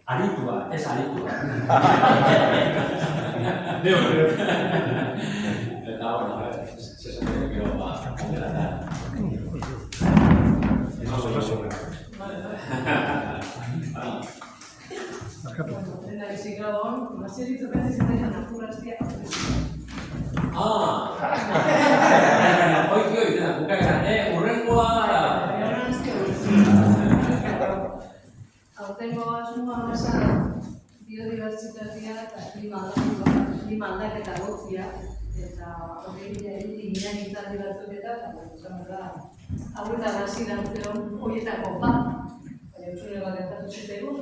Aritua, ez aritua. Eta, bueno, zesatzen gero, kaldera da. Aurtengo asmoa masa biodibertsitatea eta klima aldaketa egokia eta hori ginean hitzaldi batzuk eta hauetan hasi dantzeon horietako bat, baina euskune bat gertatu zitzaigun,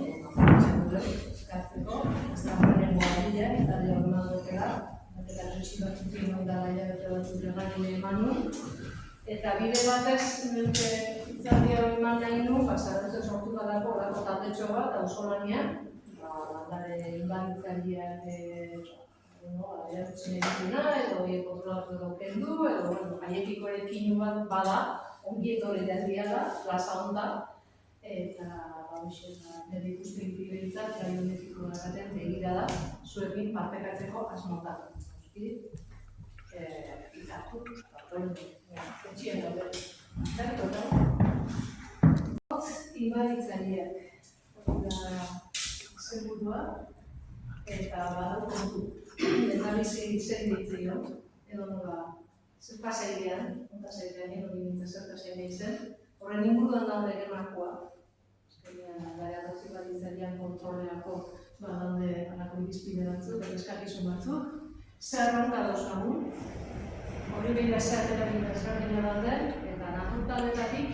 eskatzeko, eskatzen moabilea, hitzaldi hori mandotela, eta txutsi batzuk egin da hilabete batzuk eman nuen. Eta bide batez, hitzaldi hori eman nahi nuen, pasaratzen sortu badako horrako taldetxo bat, auzolanean, landare inbaditzaileak eratzen egituna, edo kontrolatu edo kendu, edo haiekiko ere kinu bat bada, ongi etorri derria da, plaza honda, eta nire ikuspegi behintzat, gaionetiko dakaten begira da, zuekin partekatzeko asmotan. Izatu, etxien daude. Hotz inbaditzaileak, segurua, eta badau kontu. Eta bizi zer ditzio, edo nola, zer pasailean, edo gintza zer pasailean zen, horren inguruan daude gernakoa. Gara dutzi baditzailean kontroleako daude alako irizpide batzuk, eta eskakizun batzuk. Zer ronka dauzagun, hori behira zeatera ezberdina daude, eta naturtaletatik,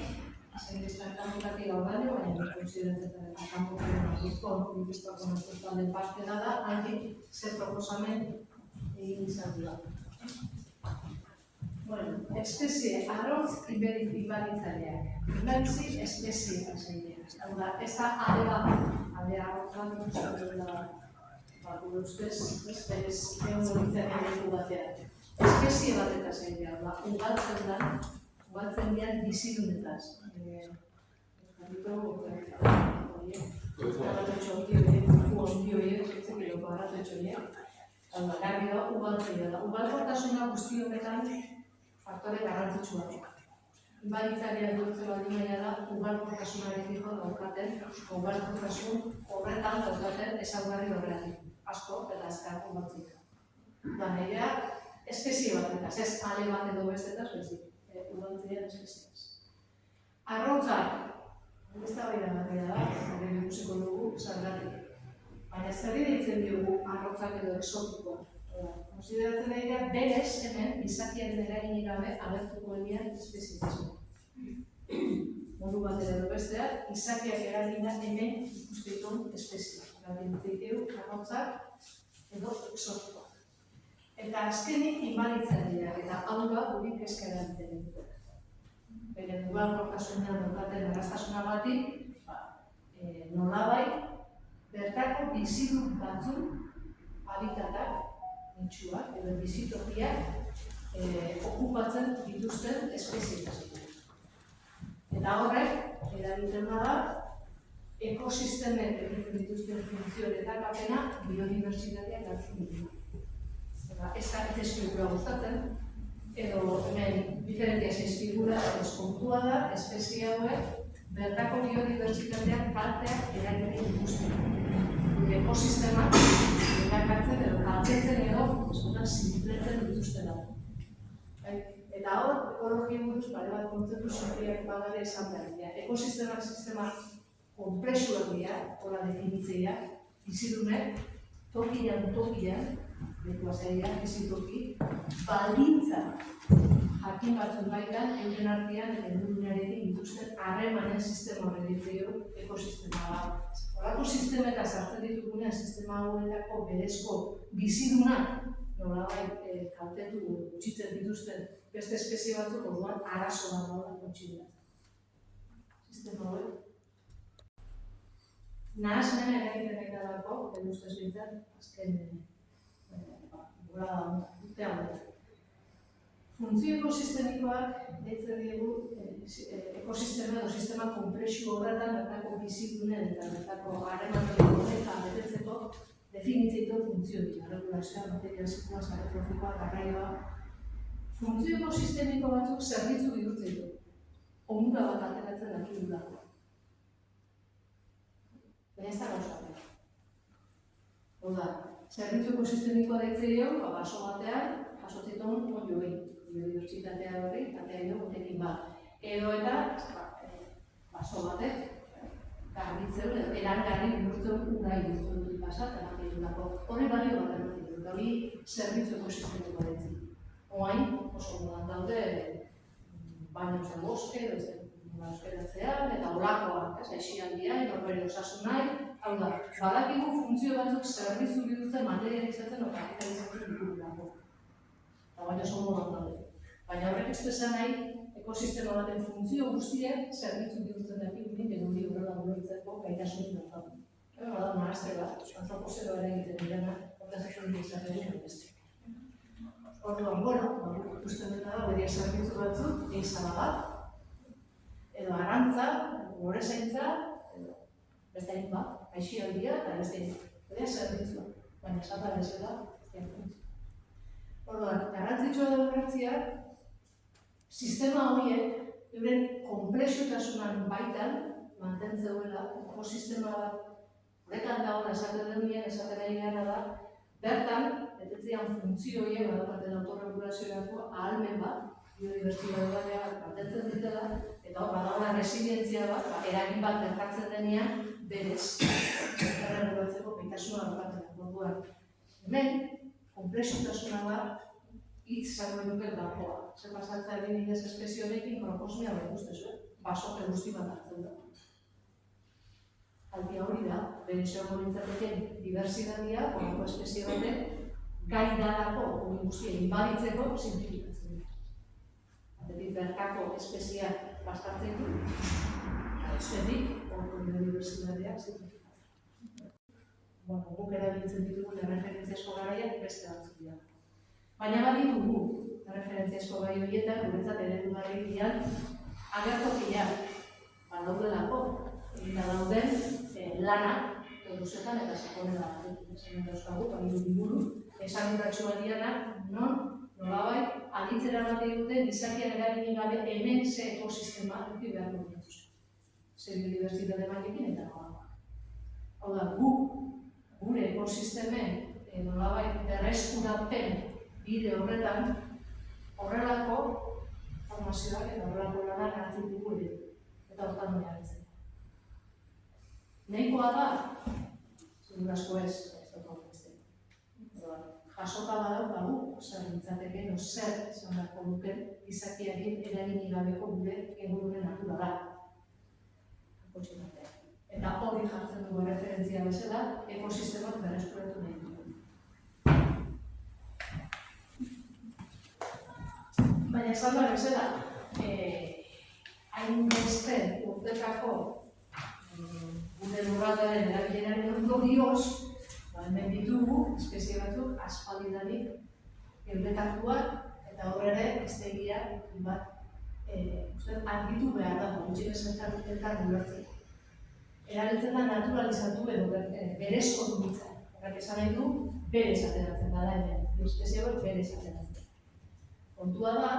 zein kanpotatik gaudane, baina konsideratzen eta kanpotatik bizkoako naturtalen parte da, handik zer proposamen egin izan dira. Espezie arrotz inbaditzaileak. Inbaditzi espezie zeinean. Hau da, ez da ale bat, ale arrotz bat ikusten dela gure ustez, berez egon leku batean. Espezie bat eta zeinean, ugaltzen dian bizidunetaz. Ugalkortasuna guzti honetan faktore garrantzitsua da. Inbaditzaileak dutzen baldin baina da, ugalkortasunarekiko daukaten, ugalkortasun horretan daukaten ezaugarri horretik. Asko eta azkarko batzuk. Nirea, espezie batetaz, ez ale bat edo bestetaz, bezik, ugaltzean espezieaz. Arrotzak, ez da baina batea da, zaren ikusiko dugu, zergatik. Baina zerri deitzen diogu arrotzak edo exotikoa. Konsideratzen dira, berez hemen, izakiaren eraginik gabe agertuko edian espeziezismoa. Modu bat edo besteak, izakiak eragina hemen ikusketun espezieak. Eragin arrotzak edo exotikoa. Eta azkenik inbaditzaileak eta hau da guri kezka eragiten dut. Beren ugalkortasunean daukaten arraztasunagatik, nolabai, bertako bizidun batzuk, habitatak, nitsuak edo bizitokiak okupatzen dituzten espezietasunak. Eta horrek, eragiten da, ekosistemek egiten dituzten funtzioen eta kapena biodibertsitatea galtzen ditu. Ez da figura gustatzen, edo hemen diferentia zeiz figura, kontua da, espezie hauek, bertako biodibertsitateak kalteak eragiten dituzten. Ekosistemak erakartzen edo kaltetzen edo zintletzen dituzten da. Eta hor, ekologien buruz bare bat kontzeptu simpliak badare esan behar dira. Ekosistemak sistema konplexuak dira, hola definitzea, bizidunek, tokian, lekuaz egia, bizitoki, baldintza jakin batzun baitan, euren artean edurunarekin dituzten harremanen sistema horreditzeo ekosistema bat. Horako sistemetan sartzen ditugunean sistema hauetako berezko bizidunak nolabait kaltetu gutxitzen dituzten beste espezie batzuk orduan arazo bat da kontsideratzen. Sistema hori. Nahasmena eragiten nahi dalako, edo ustez bintzen, azken urtean. Funtzio ekosistemikoak deitzen diegu ekosistema edo sistema konplexu horretan bertako bizitunen eta bertako harremanen horretan betetzeko definitzeiko funtzio dira, regulazioa, materializikoa, saretrofikoa, garraioa. Funtzio ekosistemiko batzuk zerbitzu bihurtzen du, onura bat ateratzen dakigulako. Baina ez da gauza. Hau da, zerbitzu ekosistemikoa deitzen dio, baso batean, jasotzeton onjoei. Biodibertsitatea hori, atea dio gotekin bat. Edo eta, baso batek, garbitzen, erangarri bihurtzen urai bihurtzen dut pasat, hori balio bat ematen dut, hori zerbitzu ekosistemikoa ditzen. Oain, oso modan daude, baina zen boske, boskeratzean, eta olakoak, aixialdian, norbere osasun nahi, hau da, badakigu funtzio batzuk zerbitzu bihurtzen materializatzen o kapitalizatzen ditugulako. Eta baina oso modan daude. Baina horrek ez esan nahi, ekosistema baten funtzio guztiak zerbitzu bihurtzen dakigunik edo hori horrela ulertzeko gaitasunik daukagu. Bada maazte bat, antroposero ere egiten direna, horrezak izaten dira beste. Orduan, ikusten dena da, bere zerbitzu batzuk, eizala bat, edo arantza, gorezaintza, edo beste hain bat, aixialdia eta beste hain bat. Bere zerbitzua, baina esata bezala, ez funtzio. Orduan, garrantzitsua da ulertziak, sistema horiek, euren konplexutasunan baitan mantentzeuela, ekosistema bat, horretan dagoen esaten denien, esaten ari gana da, bertan, betetzean funtzio horiek, badaukaten autorregulazioako ahalmen bat, biodibertsitatea mantentzen ditela, eta hor badagoela resilientzia bat, eragin bat gertatzen denean, berez, erregulatzeko gaitasuna daukaten orduan. Hemen, konplexutasuna bat, hitz zango duke dagoa. Zer pasatzea egin inez espezie horrekin, kroposmia bat ustez, basoke guzti bat hartzen da. Aldia hori da, bere zegoen nintzateken diversitatea, horreko espezie batek, gai dalako hori guztia inbaditzeko simplifikatzen dira. Batetik bertako espezieak bastartzen du, bestetik, horreko biodiversitatea simplifikatzen. Guk erabiltzen ditugun erreferentziazko garaiak beste batzuk dira. Baina baditugu erreferentziazko gai horietan, guretzat eredugarri dian, agertokiak badaudelako, eta dauden lanak, luzetan eta sakonen da. Esan dauzkagu, liburu, esanguratxoa dianak, nolabait, aditzera bat duten gizakian eraginik gabe hemen ze ekosistema eduki behar dut. Ze biodibertsitate batekin eta nolabait. Hau da, gure ekosistemen nolabait berreskurapen bide horretan horrelako formazioak eta horrelako lanak hartzen dugu eta hortan oinarritzen. Nahikoa da, segurazko ez dago beste. Jasota badaukagu, zer nintzateken, zer izan beharko duken gizakiaren eraginik gabeko gure ingurune naturala. Eta hori jartzen dugu referentzia bezala, ekosistemak berreskuratu nahi dugu. Baina esan da bezala, hainbeste urtekako gure lurraldaren erabileraren ondorioz, hemen ditugu, espezie batzuk, aspaldidanik euretatuak, eta horre estegia bat argitu behar dago, gutxinez elkar ulertzeko. Erabiltzen da naturalizatu edo berezko dumitza. Horrek esan nahi du, berez ateratzen da hemen, espezie bat berez ateratzen. Kontua da,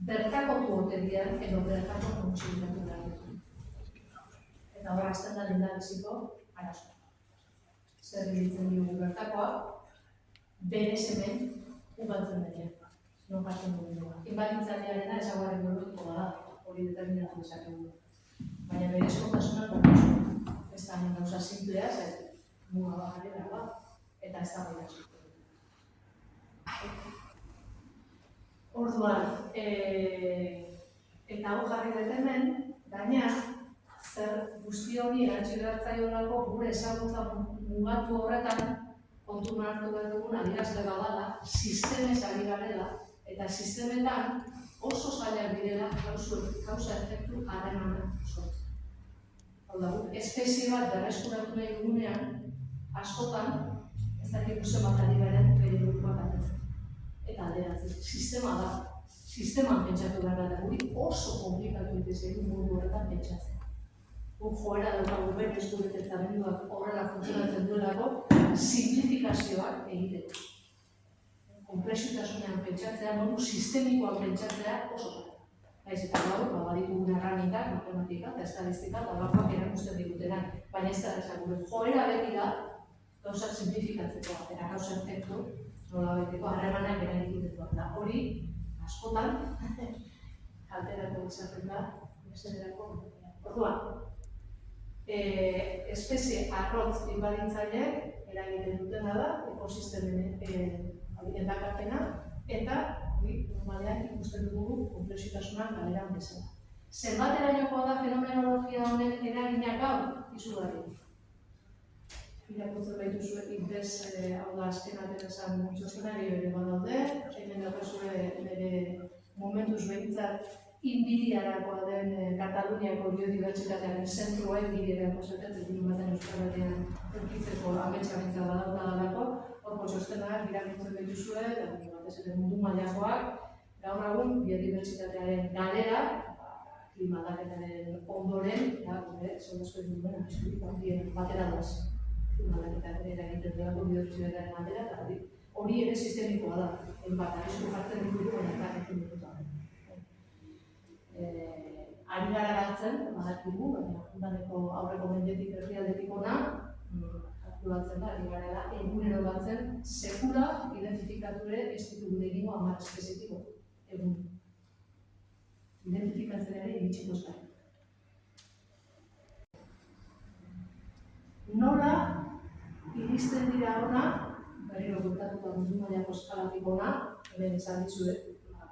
bertako tuoterian edo bertako kontsultatu behar dut. Eta horra azten da lindabiziko arazoa. Zer ditzen dugu bertakoa, berez hemen ugaltzen denean. Non jartzen dugu. Inbadintzatearena ezaguaren biologikoa da, hori determinatu izakegu. Baina berezkotasuna konposu. Ez da nien gauza simplea, zer muga bajarri da, eta ez da baina. Orduan, eta hau jarri dut hemen, gaina, zer guzti hori erantzi behartzaiolako gure ezagutza mugatu horretan kontu hartu behar dugun adierazle badala, sistemez ari garela, eta sistemetan oso zailak direla gauza efektu harremanak sortzen. Hau da, espezie bat berreskuratu nahi dugunean, askotan, ez dakik guze bat ari garen periodikoak atetzen. Eta alderatzen, sistema da, sisteman pentsatu behar da, guri oso komplikatu dituzegu mundu horretan pentsatzen. Joera daukagu berez gure pentsamenduak horrela funtzionatzen duelako, simplifikazioak egiteko. Konplexutasunean pentsatzea, modu sistemikoan pentsatzea oso gara. Eta gaur, baditugun erramintak, matematika eta estadistika, eta bakoak erakusten digutenak, baina ez da gure joera beti da, gauzak simplifikatzeko, eta gauza efektu, nola beteko harremanak eragituteko. Da hori, askotan, kalterako izaten da, esaterako. Orduan, espezie arrotz inbaditzaileek eragiten dutena da, ekosistemen endakapena, eta normalean ikusten dugu konplexutasunak galeran bezala. Zenbaterainokoa da fenomenologia honen eraginak gaur, izugarri. Irakurtzen baituzue IPBES, hau da azken aterazan txostenari ere badaude, hemen daukazue bere momentuz behintzat inbidiarakoa den Kataluniako biodibertsitatearen zentrua inbidiarako zaten, egin baten Euskal Herrian aurkitzeko ametsa bintza badaukalako, horko txostenak irakurtzen baituzue, eta batez ere mundu mailakoak, gaur egun biodibertsitatearen galera, klima aldaketaren ondoren, gure zonasko duen eskurik handien batera doaz. Klima aldaketaren eragiten dugu biodibertsitatearen aldera, eta hori ere sistemikoa da, enbat, arrisku jartzen ditugu, baina ekin dituta. Ari gara galtzen, badakigu, baina ondaneko aurreko mendetik herrialdetik ona, kalkulatzen da, ari gara da, egunero batzen, sekula identifikature ez ditugu egingo 10 espezietiko egun. Identifikatzen ere iritsiko zara. Nola iristen dira ona, berriro bultatuko mundu mailako eskalatik ona, hemen esan dizuet,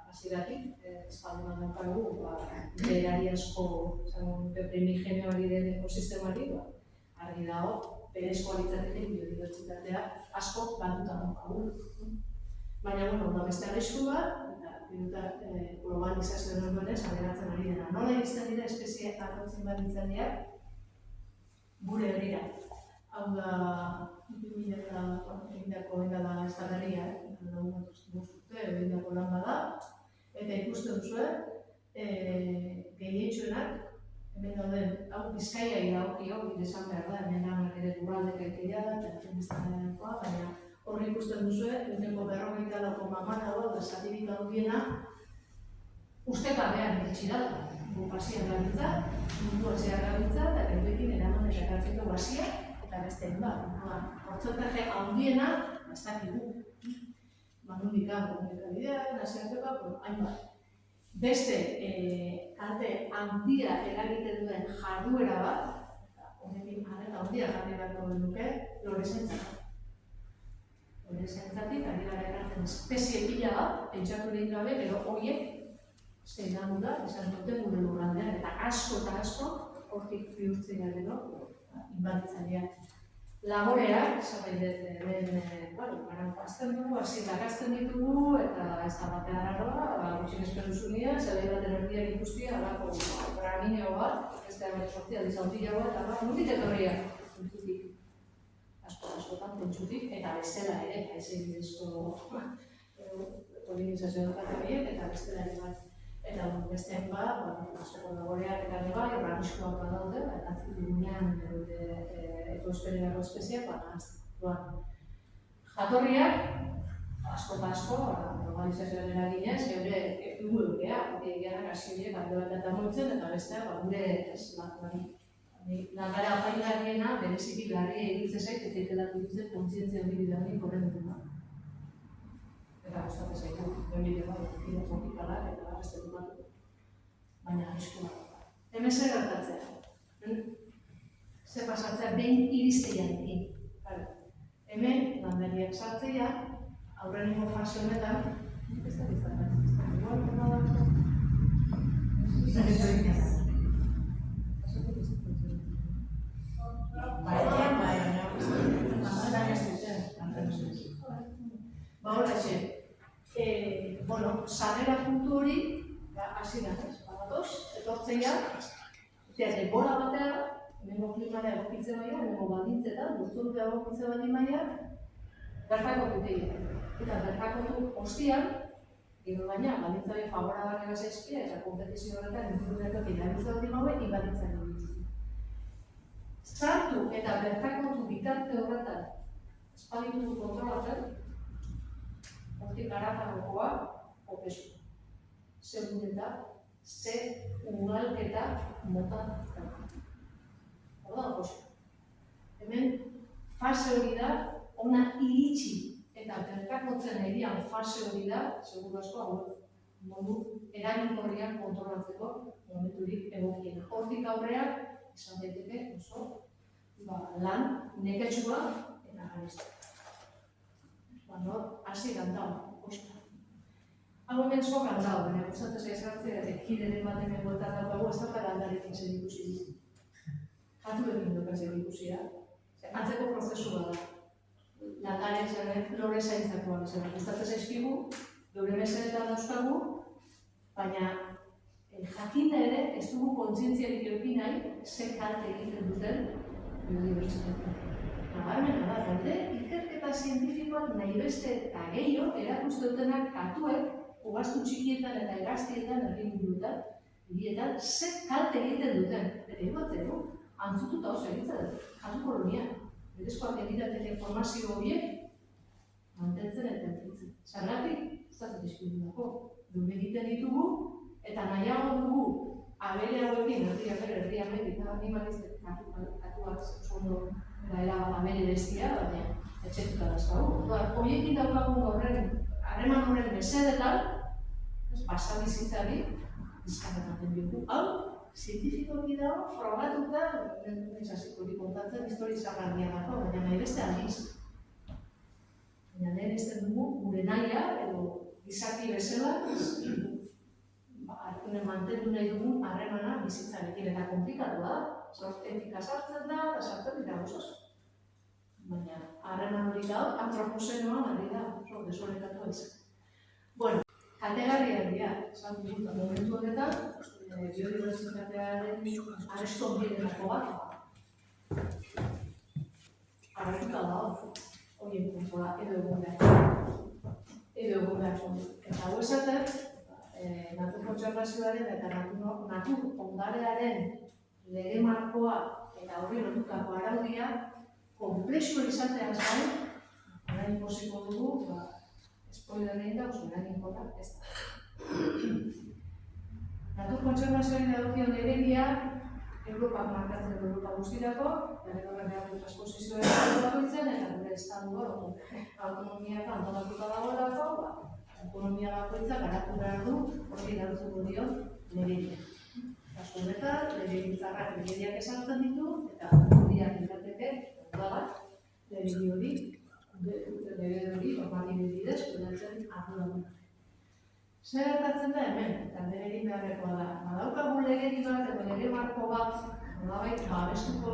hasieratik, espalduan daukagu, berari asko, primigenioari den ekosistemari, argi dago, berezkoa litzateke biodibertsitatea asko banduta daukagu. Baina, da beste arrisku bat, eta globalizazioen ondorenez, aderatzen ari dena. Nola iristen dira espezie arrotzen baditzaileak gure herrira. Hau da, 2000 egindako egindala estadarria, egindako lan bada, eta ikusten zuen, gehietxoenak, hemen dauden, hau Bizkaia iragokio, esan behar da, hemen lanak ere lurraldek egitea da, eta biztanakoa, baina horri ikusten duzue, uneko 44,4 da zatirik daudiena, ustekabean iritsi da, bukazioan gabiltza, mundu atxeak gabiltza, eta gaiuekin eraman errakatzeko bazia, eta besteen bat. Hortzotaje handiena, ez dakigu. Manundik komunikabideak, nazioartekoak, hainbat. Beste, kalte handia eragiten duen jarduera bat, honekin arreta handia jarri beharko genuke, lorezentzak. Lorezentzak, ari gara ekartzen espezie pila bat, pentsatu egin gabe, gero horiek, zein da, esan dute gure lurraldean, eta asko, hortik bihurtzen gero, inbaditzaileak. Laboreak, esan dut, azten dugu, hasierak azten ditugu, eta ez da batea arroa, gutxin espero zunia, zelai baten erdiak ikustia, alako gramino bat, ez da bat sortzia, dizautila bat, eta nondik etorriak, pentsutik. Askotan pentsutik, eta bestela ere, haizein bidezko polinizazio dut eta bestela ere bat. Eta besteen bat, azoko laboreak eta ere bai, arriskuak badaude, eta atzidunean ekoespererako espeziak, jatorriak, asko eta asko, globalizazioan eraginez, geure egudurea, egianak askiriek alde bat eta moitzen, eta besteak, gure langara apaingarriena, bereziki larria egitzen zait, eta itelatu ditzen kontzientzia hori dira korren duguna. Eta gustatzen zaitu, benbide bat, tropikala eta beste dut. Baina arriskua. Hemen zer gertatzea. Zer pasatzea behin iristeianekin. Hemen landariak sartzea, aurreneko fase honetan, ez da bizarra. Igual, koma da. Sarrera puntu hori, hasieran badatoz, etortzeia, denbora batera, hemengo klimara egokitzen baina, hemengo baldintzetan, guzturtea egokitzen baldin baina, bertako dutegia. Eta bertako du ostian, Gero baina, baldintzabe favorabalak ega zaizkia eta kompetizio horretan ingurunekoak erabiltza hori maue, ibaditzen ditu. Sartu eta bertakotu bitarte horretan espaditu kontrolatzen, hortik garatagokoa, opesu. Segureta, ze ugalketa motan da. Horda, opesu. Hemen, fase hori da, ona iritsi eta bertakotzen egian fase hori da, seguru asko, modu eraginkorriak kontrolatzeko momenturik egokiena. Hortik aurrean, izan daiteke oso lan neketsua eta garestua. Hasi gantago, kosta. Hau hemen sokan dago, baina gustatzen zaizkartzea ekideren baten egoetan daukagu, ez da landarekin zer ikusi ditu. Jatu egin dukan zer ikusia. Antzeko prozesua da. Landareak zaren lore zaintzakoa bezala. Gustatzen zaizkigu, geure mesedetan dauzkagu, baina jakinda ere ez dugu kontzientziarik eduki nahi zer kalte egiten duten biodibertsitatea. Nabarmena da, gaude, ikerketa zientifikoak nahi beste eta gehiago erakusten dutenak katuek ugaztu txikietan eta hegaztietan herriburuetan, hirietan, ze kalte egiten duten. Eta egoatzen du, antzututa oso egitzen dut, katu kolonia. Berezkoak egitateke formazio horiek mantentzen eta entritzen. Zergatik, ez da zetizkidu dako. Duen egiten ditugu eta nahiago dugu abere hauekin, herriak eta animalizek katuak zondo eta erabat amere bestia, baina etxetuta dazkagu. Horiekin daukagun horren, harreman horren mesedetan, basabizitzari, bizkarretaten dugu. Hau, zientifikoki dago, frogatuta, ez hasiko hori kontatzen, histori zagarria dago, baina nahi beste aldiz. Baina lehen ez dugu, gure nahia, edo gizaki bezala, mantendu nahi dugu harremana bizitzarekin eta komplikatua da. Etika sartzen da, eta sartzen dira guzos. Baina, harreman hori da, antropozenoan ari da, desorekatua izan. Bueno, kategarriak dira, esan dugu, momentu honetan, biodibertsitatearen areston bidenako bat. Arratuta da, horien kontrola, edo egon behar. Eta hau esaten, natur kontserbazioaren eta natur ondarearen lege markoa eta horri lotutako araudia konplexua izateaz gain, orain posiko dugu, spoiler egin da, oso eraginkorra ez da. Natur kontserbazioaren dagokion legedia Europak markatzen du Europa guztirako, gero behar transposizioa bakoitzen eta gure estandua autonomiak antolatuta dagoelako, autonomia bakoitza garatu behar du hori dautzuko dion legedia. Kasu honetan, legebiltzarrak legediak ezartzen ditu eta horiak izateke, legedi hori normali bidez kudeatzen ardura du. Zer gertatzen da hemen, eta legedi beharrekoa da. Badaukagu legedi bat edo lege marko bat, nolabait babestuko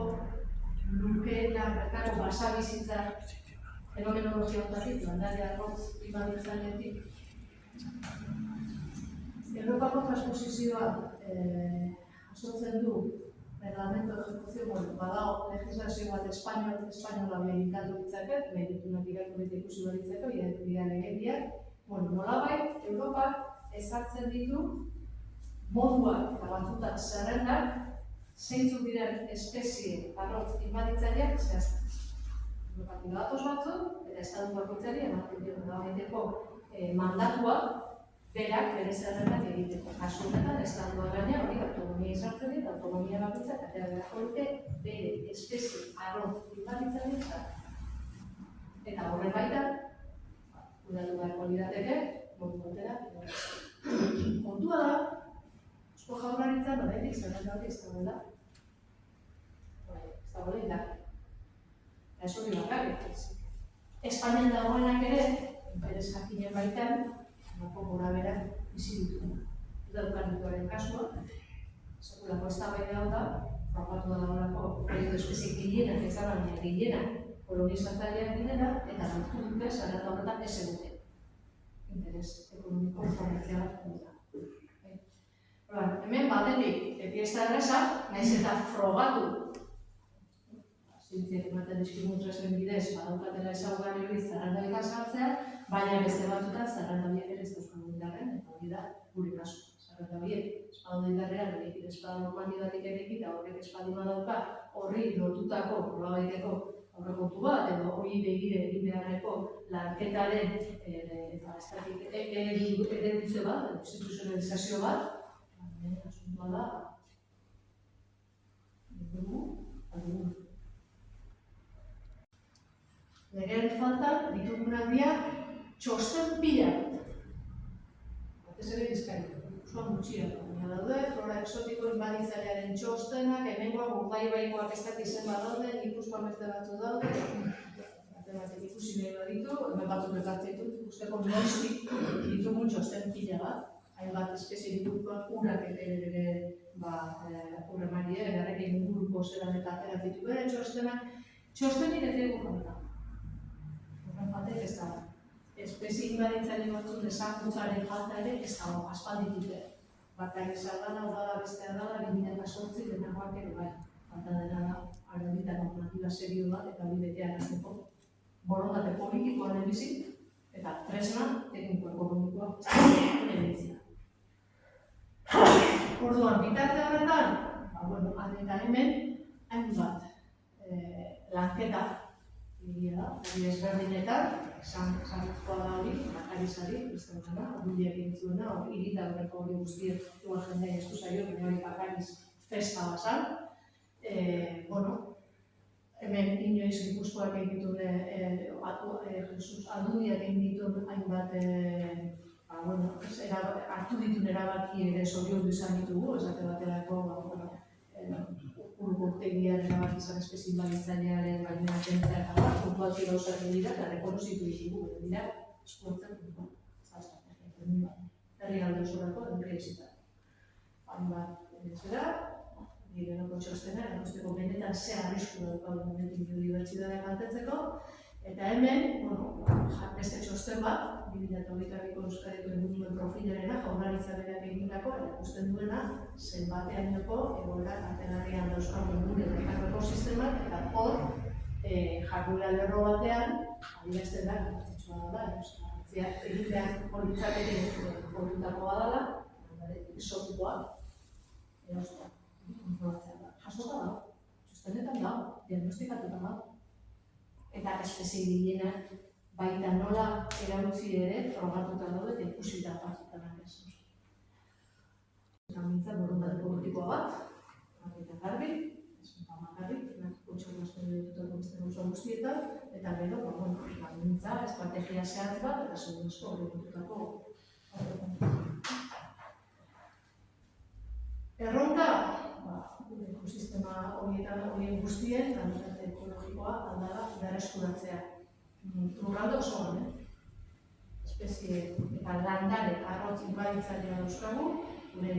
lukeena bertako basabizitza fenomenologia honetatik, landarea arrotz ibaditzailetik. Europako transposizioa asotzen du reglamento de ejecución, badago legislazio bat espainola behintatu ditzaket, behintatunak irakurrita ikusi baditzeko, dira legediak. Nolabait, Europak ezartzen ditu moduak eta batzutan zerrendak zeintzuk diren espezie arrotz inbaditzaileak zehazten. Europatik datoz batzuk eta estatu bakoitzari ematen dio nolabaiteko mandatua berak bere zerrendak egiteko. Kasu honetan, estatua gaina hori autonomia izartzen dit, autonomia bakoitzak atera beharko dute bere espezie arrotz inbaditzaileak zehazten. Eta horren baita, kudatu beharko lirateke, modu batera. Kontua da, Eusko Jaurlaritzan oraindik zerrenda hori ez dagoela. Ez dagoela indarrik. Eta ez hori bakarrik. Espainian dagoenak ere, interes jakinen baitan, nolako gorabera bizi dituen. Ez da eukaliptoaren kasua, sekulako eztabaida hau da, frogatu dagoelako periodo espezie gehienak ez da, baina gehienak kolonizatzaileak direla, eta lantu dute zerrenda horretan ez egute. Interes ekonomiko komertzialak dira. Hemen batetik, eki ez da erreza, nahiz eta frogatu zientziak ematen dizkimutresen bidez, badaukatela ezaugarri hori zerrendabetan sartzea, baina beste batzutan zerrendabiek ere ez dauzkagu indarrean, eta hori da gure kasu. Zerrendabiek espadu indarrean, espadu normatibatik erekin, eta horrek espadu badauka horri lotutako nolabaiteko aurrekontu bat, edo hori begire egin beharreko lanketaren eredutze bat, instituzionalizazio bat, asuntoa da, dugu. Legearen faltan ditugunak dira txosten pila. Batez ere Bizkaian, oso gutxiak. Baina daude, flora exotiko inbaditzailearen txostenak, hemengoak Urdaibaikoak ez dakit zenbat daude, Gipuzkoan beste batzu daude. Batek ikusi nahi baditu, hemen batzuk ekartzen ditut, ikusteko noiztik ditugun txosten pila bat. Hainbat espezie ditugunak urak ere urre maria, egarrekin inguruko zelan eta ateratzen bere txostenak. Txostenik ez dugu falta. Horren batek ez da. Espezie inbaditzaile batzun ezagutzaren falta ere ez da aspalditute. Batak ezagana, udala bestea dala, 2008 denagoak ere bai. Falta dena da, arrenditan normatiba serio bat eta hori betean azteko. Borondate politikoa lehenbizik eta tresna tekniko-ekonomikoa lehenbizia. Orduan, bitarte horretan, eta hemen, hainbat lanketa egia da, hori ezberdinetan, esantzkoa da hori, bakarizari, beste dena, adundiak egin zuena, irita horreko hori guztiek igual jendea esku zaio, baina hori bakariz festa bazan. Hemen inoiz Gipuzkoak egin adundiak egin dituen hainbat hartu ditun erabaki ere zoriondu izan ditugu, esate baterako urtegiaren erabaki izan espezie inbaditzailearen gainera kentzea eta bat, puntualki gauzak dira eta rekonozitu ditugu, dira eskuartzen dugu. Herri alde osorako enpresetan. Hainbat zera, nirenoko txostena, erakusteko benetan ze arrisku daukagu momentin biodibertsitatea kaltetzeko, eta hemen, beste txosten bat, 2022ko Euskadiko inguruen profilarena, Jaurlaritza berak egindako, erakusten duena, zenbateainoko egoera kaltegarrian dauzkagun inguruen eta ekosistemak, eta hor, jarduera lerro batean, adierazten da, garrantzitsua da, egin behar politzakete horretakoa dela, exotikoa, erostua, kontrolatzea da. Jasota da, txostenetan da, diagnostikatuta da. Eta espezie gehienak baita nola erautzi ere frogatuta daude eta ikusi da batzutan ez. Eta mintza borondate politikoa bat, eta garbi, ez makarri, kontxorrazten ditutako beste gauza guztietan, eta gero, mintza, estrategia zehatz bat, eta seguruzko horretutako. Erronka, ekosistema horien guztien, kalitate ekologikoa aldara berreskuratzea. Lurralde osoan, espezie eta landare arrotz inbaditzailea dauzkagu, gure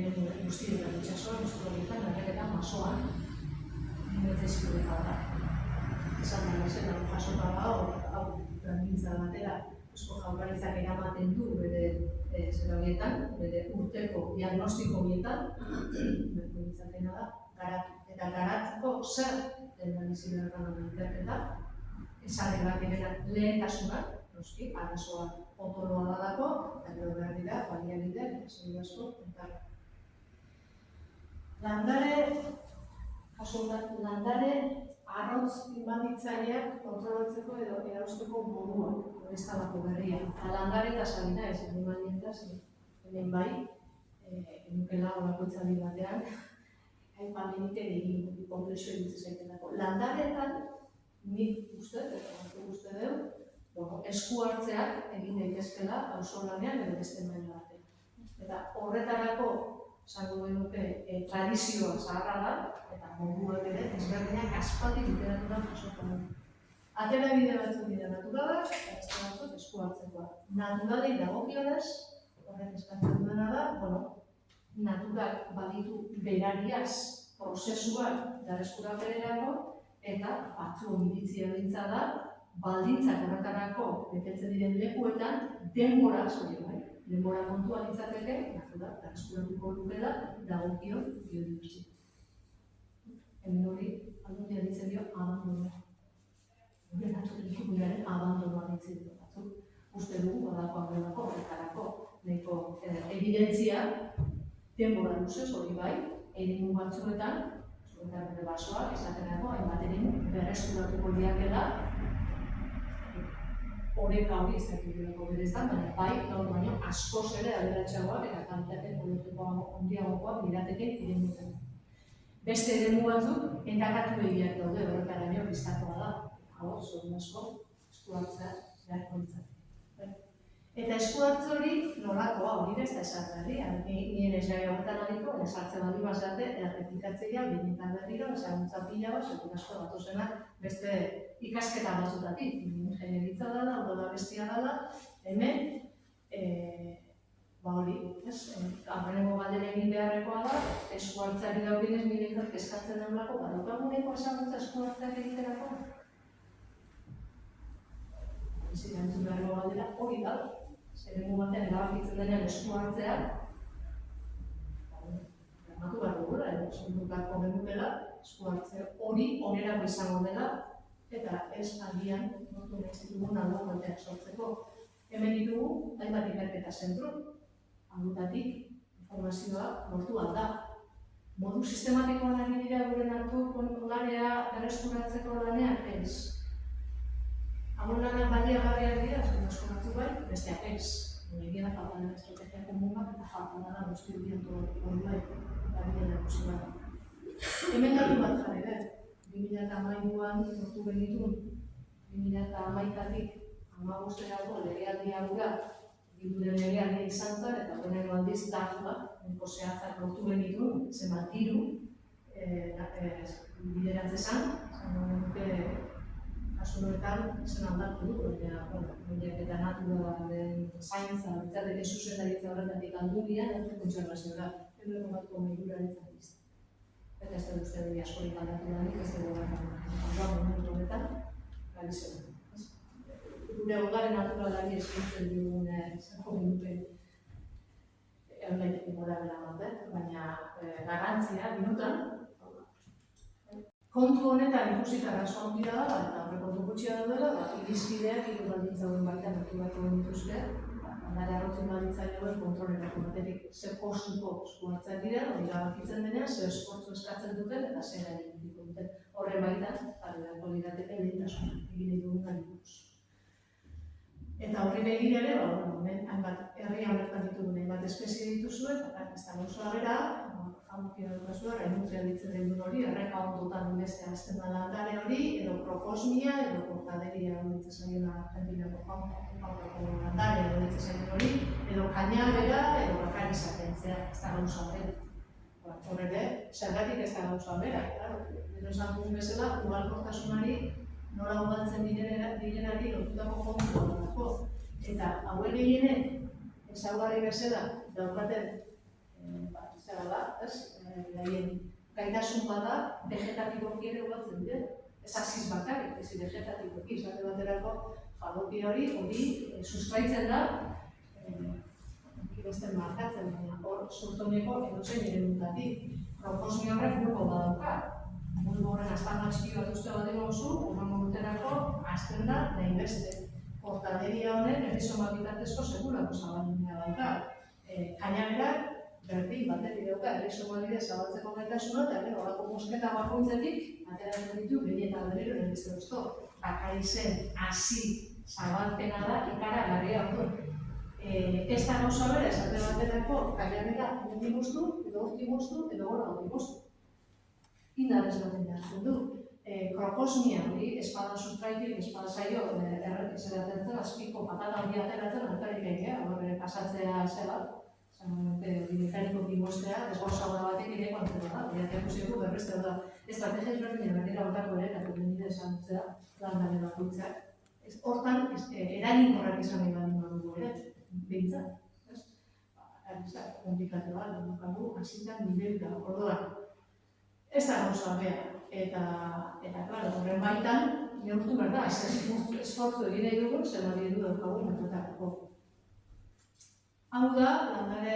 guztietan itxasoan, eskologietan, erreketan, masoan, nezezio da. Esan da, zela, jasota da, hau, plangintza batera, Eusko Jaurlaritzak eramaten du bere zerabietan, bere urteko diagnostiko bietan, berkoitzakena da, garatu. Eta garatzeko zer den bizitaren ikerketa, esarenak lehentasunak, noski, arazoa potoloa badako, eta gero behar dira, baliabideak, eseri asko, eta landare arrotz inbaditzaileak kontrolatzeko edo erausteko moduak, ez talako berria. Eta landare eta salina ez, animalientaz, hemen bai, enukela horako itzaldi batean, hainbat minite egin, konplexio egitze zaitenako. Landaretan, nik uste, eta uste dut, esku hartzeak egin daitezkela auzolanean edo beste maila batean. Eta horretarako, esango genuke, tradizioa zaharra da, eta moduak ere, ezberdinak aspaldi literaturan jasotan dut. Atera bide batzuk dira naturalak, eta beste batzuk esku hartzekoa. Naturalei dagokionez, horrek eskatzen duena da, naturak baditu berariaz prozesuak berreskurapenerako eta batzu iritzia dintza da baldintzak horretarako betetzen diren lekuetan denbora denbora kontua ditzateke naturak berreskuratuko lukela dagokion biodibertsitatea. Hemen hori aldundia ditzen dio abandonoa. abandonoan itzi dut batzuk. Uste dugu, badakoa gelako, horretarako, nahiko evidentzia, denbora luzez hori bai, erimu batzuetan, zuetan bere basoak, esatenako, hainbat erimu berreskuratuko diakela, horreka hori ez dakituleko bereztan, baina bai, gaur baino, askoz ere aberatsagoak eta kantitate politikoa handiagokoak lirateke eremuetan. Beste eremu batzuk, entakatu begiak daude, horretaraino biztakoa da. Hau, zoru asko, eskuartzea beharko ditzak. Eta eskuartze hori nolakoa hori ez da esartari, nien ez gai horretan adiko, esartze bali basate, errepikatzea, binetan berriro, esaguntza pila bat, segur asko batozenak beste ikasketa batzutatik. Ingenieritza dela, odola bestia dela, hemen, hori, aurreneko galdera egin beharrekoa da, eskuartzeari daukidez milentzat eskatzen deulako, badaukaguneko esaguntza eskuartzeak egiterako? Ez irantzun beharreko galdera hori da. Zerrengo batean erabakitzen denean eskuartzea, bermatu behar dugula, edo zundukako genukela, eskuartze hori onerako izango dela, eta ez agian nortu nezitugun albo bateak sortzeko. Hemen ditugu, hainbat ikerketa zentru, aldutatik informazioa lortu alda. Modu sistematikoan ari dira gure naturko larea berreskuratzeko lanean, ez. Hago lanak baliagarriak dira, asko batzu bai, besteak ez. Egia da falta dela estrategia komun bat eta falta dela guzti horien hori bai, eta bidea ikusi bat. Hemen datu bat jarri, 2008an lortu genitun, 2008-tik 2015-erako legealdia gura, bilduren legealdia izan zen, eta horrengo aldiz datu bat, niko zehatzak lortu genitun, zenbat diru, bideratzezan, kasu horretan, izan aldatu du, baina eta naturalaren zaintza, bitzateke zuzendaritza horretatik aldungia, eta kontserbazioa, edo batuko meduraretzen izan. Eta ez da guztia dira askorik aldatu danik, ez dugu gara momentu horretan, gabizioa. Gure ondare naturalari eskintzen dugun zerko minutu eunaitek gora bera bat, baina garrantzia, minutan, kontu honetan ikusita arazo handia da, eta aurrekontu gutxia daudela, irizpideak hiru baldintza hauen baita naturako genituzke, ondare arrotzen baldintzailuen kontrolerako batetik zer kostuko eskuartzak dira, hori erabakitzen denean, zer esfortzu eskatzen duten eta zer egin duten. Horren baitan, jarrerako lirateke lehentasuna, egin dugun galikuz. Eta horri begira ere, hainbat herria honetan ditugun hainbat espezie dituzue, eta ez da gauza bera, jamukia dukazua, renuntzia ditzen den hori, erreka ondotan beste azten da landare hori, edo proposmia, edo portaderia ditzen zaioen Argentinako jamuko landare edo ditzen zaioen hori, edo kainabera, edo bakari zatentzea, ez da gauza bera. Horre, zergatik ez da gauza bera, edo esan dugun bezala, ugalkortasunari nola ugaltzen direnari lotutako kontua dago. Eta hauen gehienek, ezaugarri bezala, daukaten zera da, gaitasun bada, vegetatikoki ere ugaltzen dira. Ez aziz bakarrik, ez vegetatikoki, izate baterako falopi hori sustraitzen da, beste markatzen baina, hor zurtoneko edozein ere dutatik. Proposmi horrek burko badauka. Mundu horren azpan txiki bat uste bat egozu, urrengo urterako azten da, nahi beste. Portaderia honen, erizoma bitartezko segurako zabalunea dauka. Kainaberak, berdin batetik dauka, erizoma bidez zabaltzeko gaitasuna, eta gero, horako mosketa bakoitzetik, ateratzen ditu, behin eta berriro nebizte duzto. Bakari zen, hasi zabalpena da, ikaragarria hor. Ez da gauza bera, esate baterako, kainabera, mundi guztu, edo horti guztu, edo gora horti guztu. Indar ezberdin jartzen du. Kroposmia hori, espada sustraitik, espada zaio, erretik ateratzen, azpiko patata hori ateratzen, altarik egitea, horre pasatzea zela, mekaniko bimostea, desgauzagoa batek ireko antzera da, biateak usieko berreztea da. Estrategia ezberdina berrera hortako ere, eta benide esan zera, landare bakoitzak. Hortan, eraginkorrak izan nahi badin dugu ere, behintzat. Komplikatu bat, dukagu, hasitan nivelka, orduan. Ez da gauza bea, eta horren baitan, neurtu behar da, esfortzu egin nahi dugu, zer badi edu daukagu metrotarako. Hau da, landare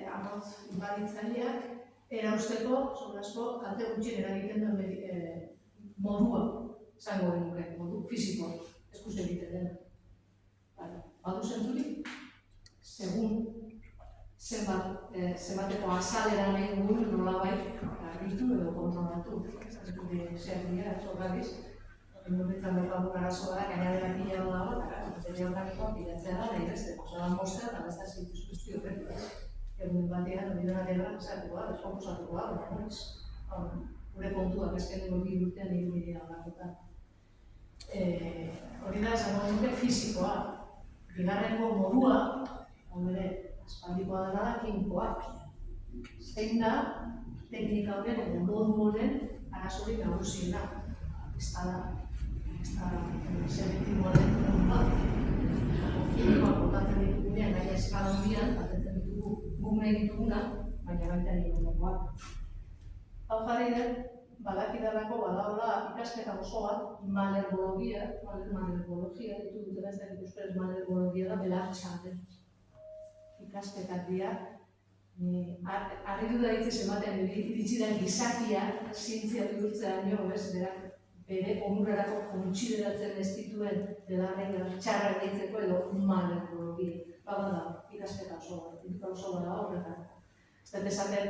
arrotz inbaditzaileak, erausteko, sobrazko, kalte gutxien eragiten duen modua, zango genuke, modu fisikoa. eskuz egiten dena. Badu zentzurik, segun zenbateko azalera nahi dugun nolabait argitu edo kontrolatu. Zer dira, zorradiz, Inurritzen berbagun arazoa da, gainadera pila dago, eta bere organikoa pilatzea da, nahi beste, posadan mostea, eta besta zintuz guzti horretu. Egun batean, hori dena dela, esatuko da, eskomposatuko da, baina gure kontua, bezken dugu bi urtean egin bidea aldakotan. Hori da, esango dute fizikoa. Bigarrengo modua, bere, aspaldikoa dela da, kimikoa. Zein da, teknika horren, edo modu horren, arazorik nagusiena. Ez da selektiboaren bat. Kimikoak botatzen ditugunean, gaia eskala hundian, batetzen ditugu guk nahi dituguna, baina baita ditugunak. Hau jarri den, badakidalako badaola ikasketa oso bat, malergologia ditu dutela, ez dakit euskaraz malergologia da, belartxarren. Ikasketak dira, harritu da hitzez ematen iritsi den gizakia, zientzia bihurtzea nio, berak bere onurrerako kontsideratzen ez dituen belarren txarrak deitzeko edo malergologia. Bada, ikasketa oso bat da horretan. Ez dut esaten,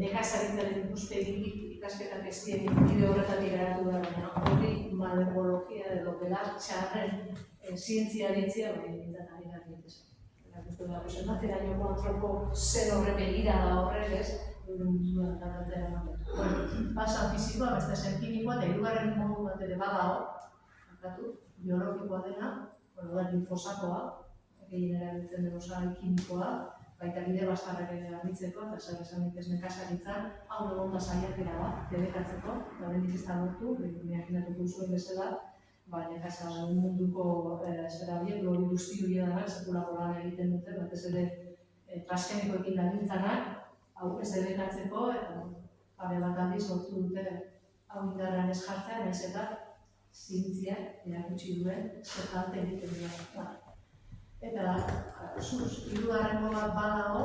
nekazaritzaren ikuspegik ikasketak ez dien bide horretatik geratu da, baina hori malergologia edo belar txarren zientzia deitzea, baina nintzen ari da ditezen. Erakustu da, zenbaterainoko antropo zer horre begira da horrek ez, dudan datatzera ematen. Basa fizikoa, beste zen kimikoa, eta hirugarren modu bat ere badago, biologikoa dena, da linfosakoa, gehien erabiltzen den osagai kimikoa, baita bide bastarrak ere garbitzeko, eta zer esanik ez nekazaritzan, hau egon da saiakera bat, debekatzeko, eta bendik ez da lortu, imaginatuko zuen bezala, nekazaren munduko hori guzti hori da, sekulako lan egiten dute, batez ere transgenikoekin dabiltzanak, hau ez debekatzeko, eta pare bat aldiz lortu dute hau indarran ez jartzea, nahiz eta zientziak erakutsi duen zertalte egiten dira. Eta, hirugarrengo bat badago,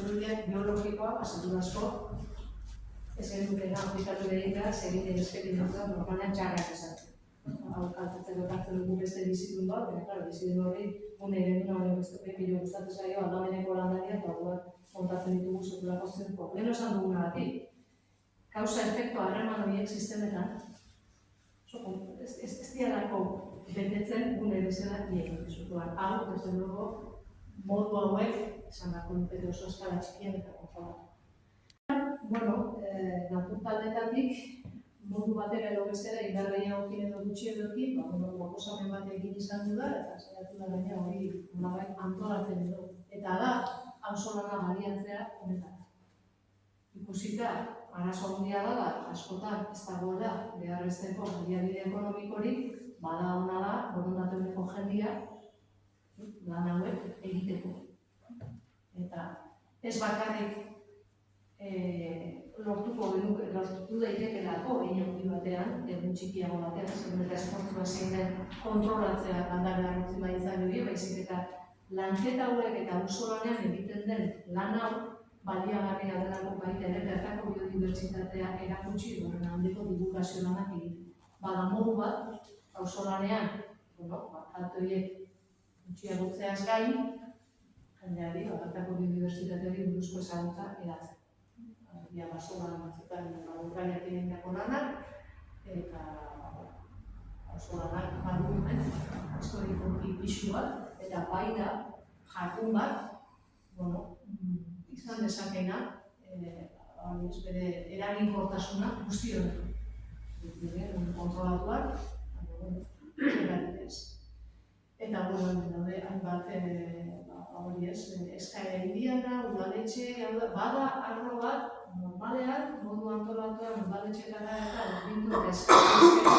irudiak biologikoa, pasatu asko, ez genukena aplikatu behirika, segiten esperimentuak normalean txarrak esaten. Hau kaltatzeko kartzen dugu beste bizitun bat, baina, bizitun hori, une egin hori beste pepillo gustatzen zaio, aldameneko landaria, eta hori montatzen ditugu sekulako zenko. Lehen esan dugunagatik, kausa-efektu harreman horiek sistemetan, ez dialako betetzen gune bezala diegin dizutuan. Hau, desde luego, modu hauek, esan dako dupete oso eskala txikien eta kontrolatu. Naturtaldetatik, modu batera edo bestera, indarreia okien edo gutxi edokin, proposamen bat egin izan du da, eta saiatu da gaina hori nolabait antolatzen edo. Eta da, auzolana baliatzea honetan. Ikusita, arazo handia da, askotan ez dagoela beharrezteko baliabide ekonomikorik, bada hona da, borondateuneko jendia, lan hauek egiteko. Eta ez bakarrik lortu daitekelako inoki batean, egun txikiago batean, zegoen eta esportzua zein den kontrolatzea landarea hartzi baitzan hori, baizik eta lanketa hauek eta auzolanean egiten den lan hau baliagarria delako baita ere bertako biodibertsitatea erakutsi duen handiko divulgazio lanak egiten. Bada modu bat, auzolanean, kalte horiek gutxiagotzeaz gain, jendeari, bertako biodibertsitateari buruzko ezagutza eratzen. Ia basoan batzutan urgaiak egindako lanak, eta auzolanak badumen, historikoki pisu bat, eta baita jardun bat, izan dezakena, bere eraginkortasuna guzti honetan. Kontrolatuak, eta hainbat eskaera indiana, udaletxe, bada arlo bat, normalean, modu antolatuan udaletxeetara eta bilduk eskaera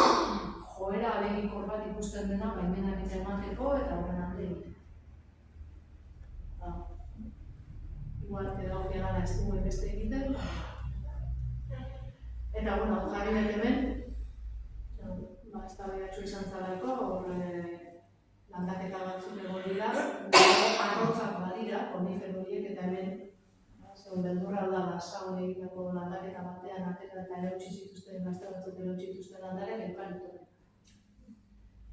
joera alegikor bat ikusten dena baimenak emateko eta horren alde egiten. Igual, pedagogia gara ez dugu beste egiten. Eta, jarri behar hemen, ez da behatxo izan zarako, landaketa batzuk egon dira, arrotzak badira, konifer horiek, eta hemen, zegoen beldurra da, saun egiteko landaketa batean, atera eta erautsi zituzten, gazte batzuk erautsi zituzten landareak, eukaliptoak.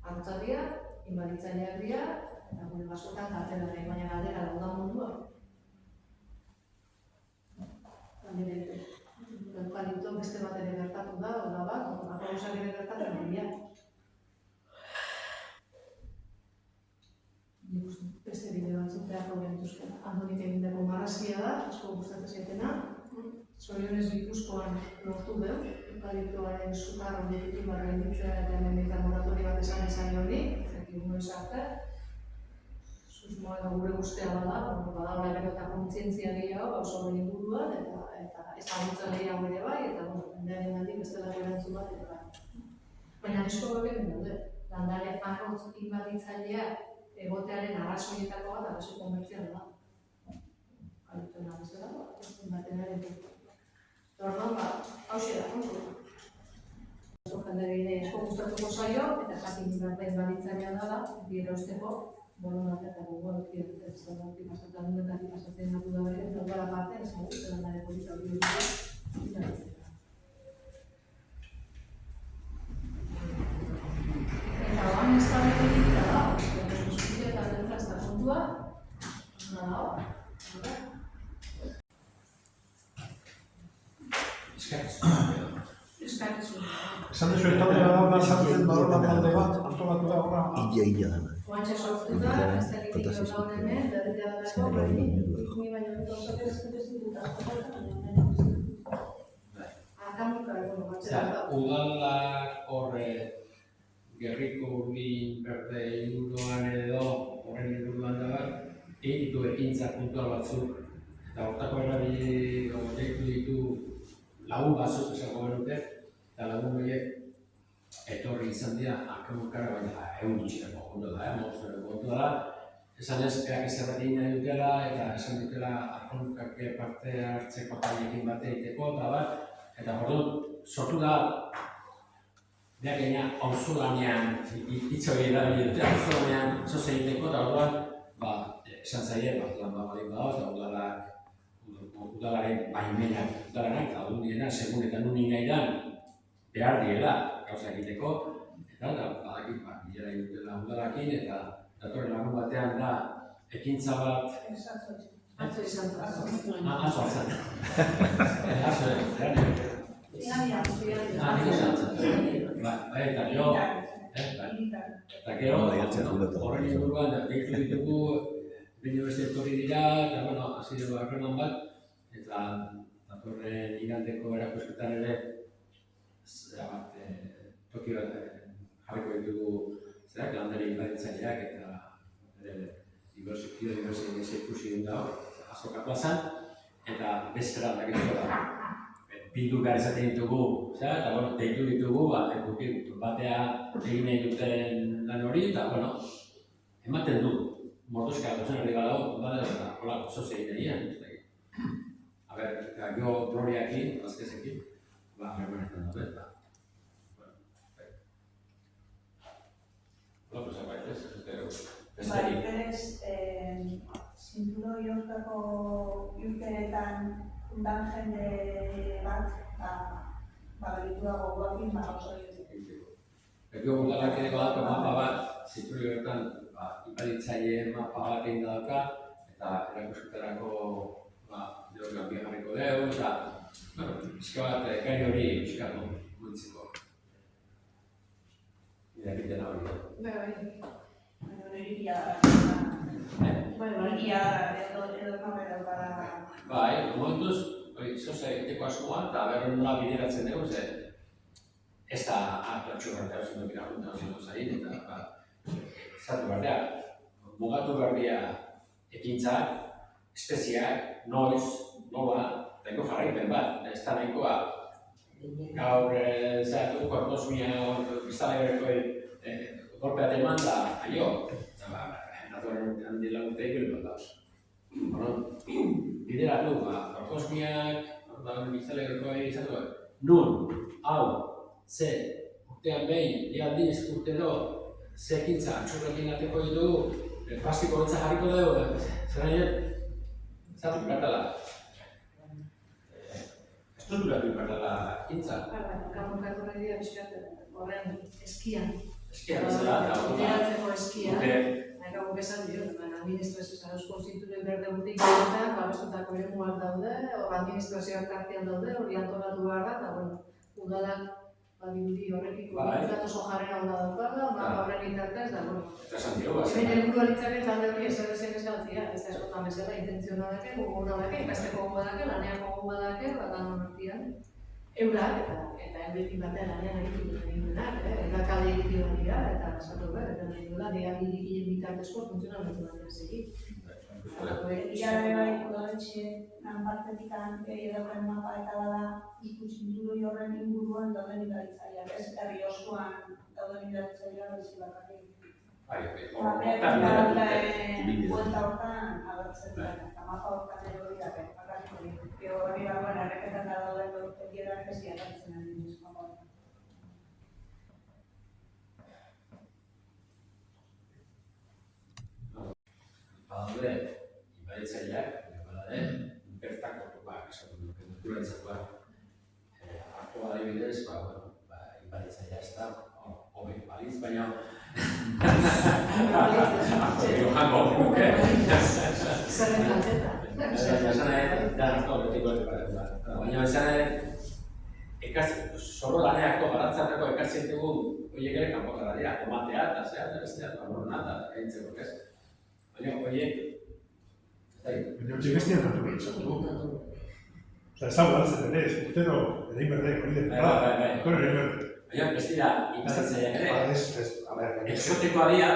Artzaria, inbaditzaileak dira, eta gure basotan kartelaren baina galdera dauda mundua. Eukalipto beste bat ere gertatu da, oda bat, arrosak ere gertatzen dira. Beste bide batzuk beharko genituzkena. Andonik egindako marrazkia da, asko gustatzen zaitena. Zorionez Gipuzkoan lortu dugu, eukaliptoaren sukar hondetik barra inditzea eta hemendikan moratori bat esan izan hori, zekin noiz arte. Susmoa edo gure guztia bada, bada gero eta kontzientzia gehiago, oso hori inguruan, eta ezagutzen gehiago ere bai, eta jendearen gandik bestelako erantzun bat ere bai. Baina asko gabe daude, landare arrotz inbaditzailea egotearen arrazoietako bat arrazoi komertziala da. Kaliptoena bezala, inbatenaren dut. Orduan, hauxe da, jenderi asko gustatuko zaio, eta jakin behar baditzailea da, bire osteko, borondate eta gogoekin, ez da pasatzen dut pasatzen dut da bere, eta gara parte, ez dugu, eta landare polita hori dut da, eta oan ez da bere dira da, zuzkia eta dentza ez da kontua, Eskakizun. Esan duzu eta hori sartzen badora talde bat, antolatu da horra. Ia da. Oantxe sortu da, ez da egiteko gaur hemen, berritea dago, ikuni baino dut osoke eskutezik dut Udalak horre gerriko urbin berde inguruan edo horren inguruan da bat, egin ditu ekintza puntual batzuk, eta hortako erabili ditu lagun batzuk esango genuke, eta lagun horiek etorri izan dira akamunkara baina egun gutxirako kontu da, kontu da. Esan ez, beak izerrat egin nahi dutela, eta esan dutela akamunkak parte hartzeko tailekin bat egiteko, eta bat, eta orduan sortu da, beak egina auzolanean, hitz hori erabili dute, auzolanean zoze egiteko, eta orduan, esan zaie, lan bat balin badago, eta udalaren baimenak udalanak, eta udundiena, segun eta nuni nahi dan, behar diela gauza egiteko, eta badakit, bilera egitela udalakin, eta datorren lagun batean da, ekintza bat... Atzo izan da. Atzo izan da. Eta gero, eta gero, horren inguruan, deitu ditugu, bine beste etorri dira, eta bueno, hasi dugu harreman bat, eta datorren igandeko erakusketan ere, toki bat jarriko ditugu landare inbaditzaileak eta diversi ikusi dut da Azoka plazan, eta bestera dakizu da. Bildu behar izaten ditugu, eta bueno, deitu ditugu, batea egin nahi duten lan hori, eta bueno, ematen du, mordoska dozen hori galago, eta hola, oso zegin egin. A ber, eta jo Gloriakin, Vazquezekin, berbenetan dut, eta hola, pues apaiz, berez, zinturo jortako urteetan undan jende bat, balitua gogoakin, oso egiteko. Eko udalak ere badako mapa bat, zinturo jortan, inbaditzaile mapa bat egin dauka, eta erakusketarako deogan biharriko dugu, eta pixka bat, gai hori pixka guntziko. Irakiten hori da. Bai, momentuz, zoze egiteko asmoa, eta berren nola bideratzen dugu, ez da atlatxo bertea osin dukira juntan osin duzain, eta zatu berdea, mugatu berdea ekintzak, espeziak, noiz, nola, daiko jarraipen bat, ez da nahikoa gaur zatu, kortosmia, biztale golpea eman da, aio, natuaren handi lagunteik hil bat dauz. Bideratu, kortosmiak, biztale golpea izatu, nun, hau, ze, urtean behin, lialdiz urtero, ze ekintza, antxurrekin ateko ditugu, plastiko horretza jarriko dugu, zer nahi, zatu bertala. Estrukturatu bertala ekintza. Kamunkatu nahi dira bizkat, horren eskian Eskia bezala, eta Bideratzeko eskia. dute, Guk esan dio, administrazio zarausko zinturen berde urtik egoteak, babestutako eremuak daude, administrazioak artean daude, hori antolatu behar da, eta bueno, udalak badirudi horrekiko bintzat oso jarrera hona daukala, horren bitartez, da, bueno. eta esan dio, Hemen helburu alitzaren talde hori ezer ez galtzia, ez da eskotan bezala, intentzioa dake, gogona dake, ikasteko gogo dake, lanean gogo dake, badan honortian. Eurak, eta elbekin batean lanean egin duenak, eta kale egiten dira, eta esatu behar, eta nahi duela, diagirikilen bitartezko funtzionamentu batean segi. Irabe bai, udaletxean partetik edauken mapa eta bada ikusi horren inguruan dauden idaritzaileak, ez herri osoan dauden idaritzaileak bizi bakarrik. Buelta hortan agertzen dira, eta mapa hortan ere hori dake, bakarrik hori. Hori dagoen erreketan da dauden egierak ez diagartzen ari nizko. Badaude, ibaitzaileak, bertako topak, esan dut, naturalitzakoak hartu adibidez, ibaitzailea ez da, hobi balitz, baina joango nuke. Zerren kalteta. Baina zorro laneako, baratzatako ekartzen dugu, horiek ere kanpotara dira, tomatea eta zehar, bestea, borona eta gaintzeko, ez? Baina horiek, Baina hori bestian naturalitzatu du. Osa, ez da balatzen ere, urtero, erein berde, hori den da, hori erein berde. baina bestira, ibatzaileak ere, A ber, exotikoa dira,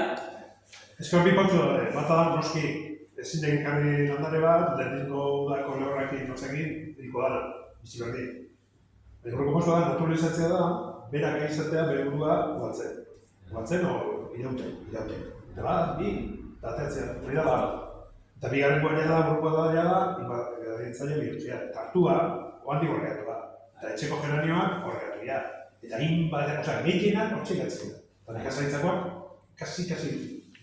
ezkor bi kontu da, bata da, noski, ezin egin karri landare bat, lehenengo udako lehorrakin notzekin, diko dara, bizi berdi. Baina horreko postua da, naturalizatzea da, berak aizatea bere burua ugatzen. Ugatzen o irauten. Eta bat, bi, eta ateatzea, hori da bat. Eta bigarren guaria da, burukoa da, ibadatzaile bihurtzea. Eta hartua, oantik horregatu da. Eta etxeko geranioak horregatu dira. Eta gehienak hortxe gatzen da. Eta nekazaritzakoak, kasi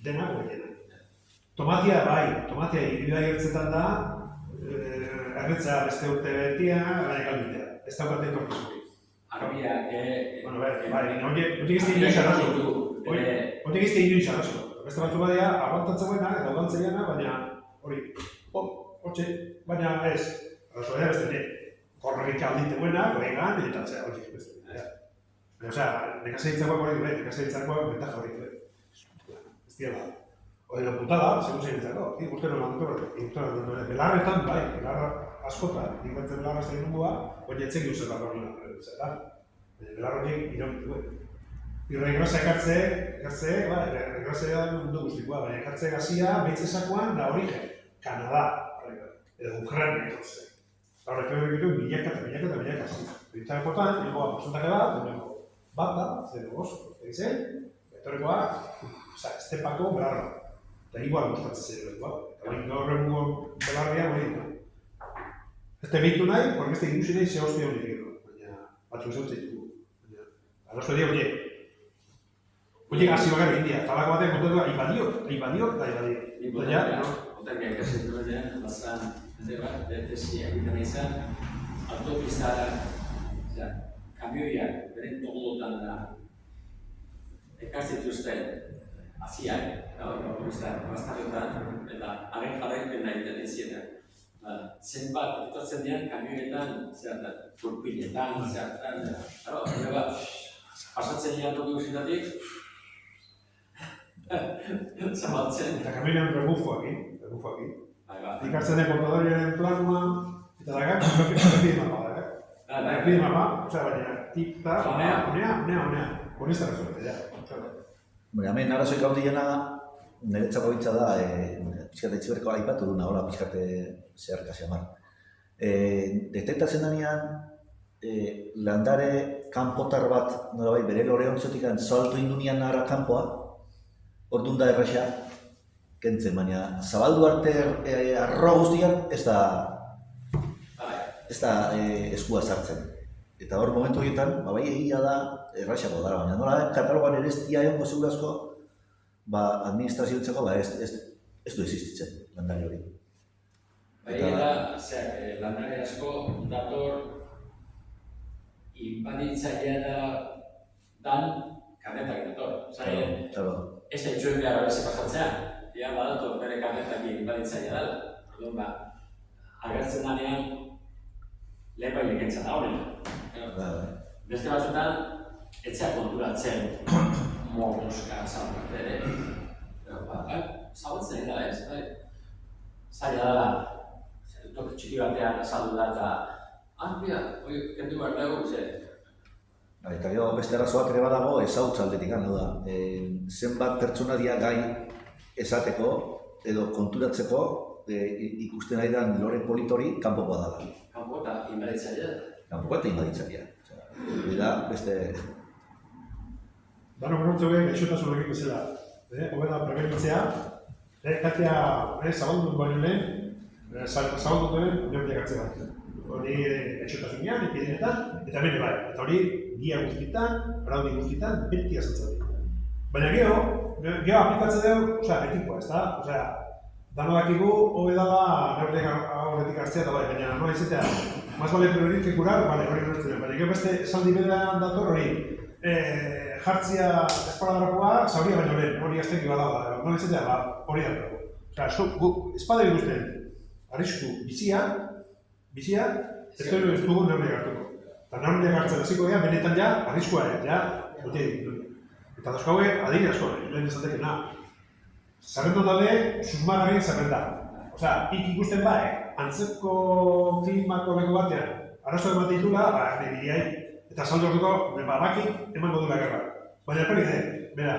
dena goiena. Tomatia bai, tomatia iribai gertzetan da, erretzea beste urte betia, baina kalbitea. Ez daukate etorkizunik. arbiak, Hortik ez da inoiz arazo. Hortik ez da inoiz arazo. Beste batzu badia, aguantatzeguena eta aguantzeiana, baina hori, hortxe, baina ez. Arazo baina beste ne, horregik alditeguena, goegan, editatzea, hori beste. Baina, nekazaritzakoak hori duen, nekazaritzakoak bentaja hori duen. Ez dira da. Hori da putada, segun zeinitzako, urtero manduko, belarretan, bai, belarra askotan, ikatzen belarra ez da inungua, hori etzek duzen bat hori da. Belarra horiek iraunit duen. Irregrasa ekartze, irregrasa mundu guztikoa, baina ekartze gazia, behitzesakoan da origen, Kanada, edo Ukraina ekartze. Horrek hori ditu, milaka eta milaka zira. Bintzarakotan, nigoa porcentake bat da, zero oso, egizen, etorrekoa, estepako belarra. Eta igual gustatzen zer igual. Eta hori gaur egungo belarria hori ditu. Ez da behitu nahi, porque ez da ikusi nahi ze hostia hori egin. Baina, batzu esan zeitu. Arazo edo horiek. Horiek hasi bakarrik india. Talako batean kontatu da, ibadiok. Baina, otarkiak ikasten duenean, bazan, tesia egiten izan, autopista, kamioiak, beren togotan da, ekartzituzten, hasiak, bastariotan, eta haren jarraipen egiten izietan. Zenbat, etortzen dian, kamioetan, turpinetan, pasatzen dian toki guztietatik, zabaltzen. eta kamioetan rebufoakin. Ikartzen den portadorioaren planua, eta dakar, repide mapa, baina, tip-ta, honea, hori ez da resolete, ja. Hemen arazoik hau diena, niretzako bitza da, pixkate etxiberreko aipatu duna, hola, pixkate zeharkasi amar. Detektatzen denean, landare kanpotar bat, nolabait, bere lore ontzotik zabaltu indunian nara kanpoa, orduan da erresa, kentzen, baina zabaldu arte arroa guztian ez da eskua sartzen. Eta hor momentu horietan, bai egia da, erraixako dara, baina nola katalogan ere ez dia egon segurazko administrazioetzeko ez du existitzen landare hori. Bai da, landare asko dator inbaditzailea dan kanetak dator. zain, Claro. ez da itxuen behar abese pasatzea. Ia badatu bere kanetak inbaditzaia dela. Orduan ba, agertzen danean, lehenpai lekentza da horrela. Beste batzutan, etxea konturatzen muska zaudarte ere. Zaudtzen da ez, bai. Zaila dela, toki txiki batean azaldu da eta mira, kendu behar dugu, Eta gero beste arazoak ere badago ezagutza aldetik hau da. Zenbat pertsona dira gai esateko edo konturatzeko ikusten ari den lore politori kanpokoa dela. Kanpo eta inbaditzaia. Kanpokoa eta inbaditzaia. Hori da beste... Dano brontzeuek gaixotasunak bezala. Hobeda prebenitzea, katea zabaldu baino lehen, zabaldu duen neurtiak hartzea. Hori gaixotasunean, epidemietan, eta bene bai. Eta hori guia guztietan, araudi guztietan, beti azaltzen dira. Baina gero aplikatzen dugu, betikoa, ez da? Dano dakigu, hobe dala neurtiak horretik hartzea eta bai, baina noa izatea, más vale prevenir que curar, hori nortzen. Baina gero beste esaldi berean dator hori, jartzia espadadrakoa zauria baino lehen, hori azteki badago, nola izatea, hori dago. Espada ikusten, arrisku bizia, ez dugu neurriak hartuko. Eta neurriak hartzen hasiko dira, benetan ja, arriskua dute ditu. Eta dauzkaue, adin asko, lehen esatekena. Zerrendan daude, susmagarrien zerrenda. Ikusten antzeko klimako leku batean, arazo ematen ditula, nebideai, eta saldo hortuko, bakik emango dula gerra. Baina perri bera.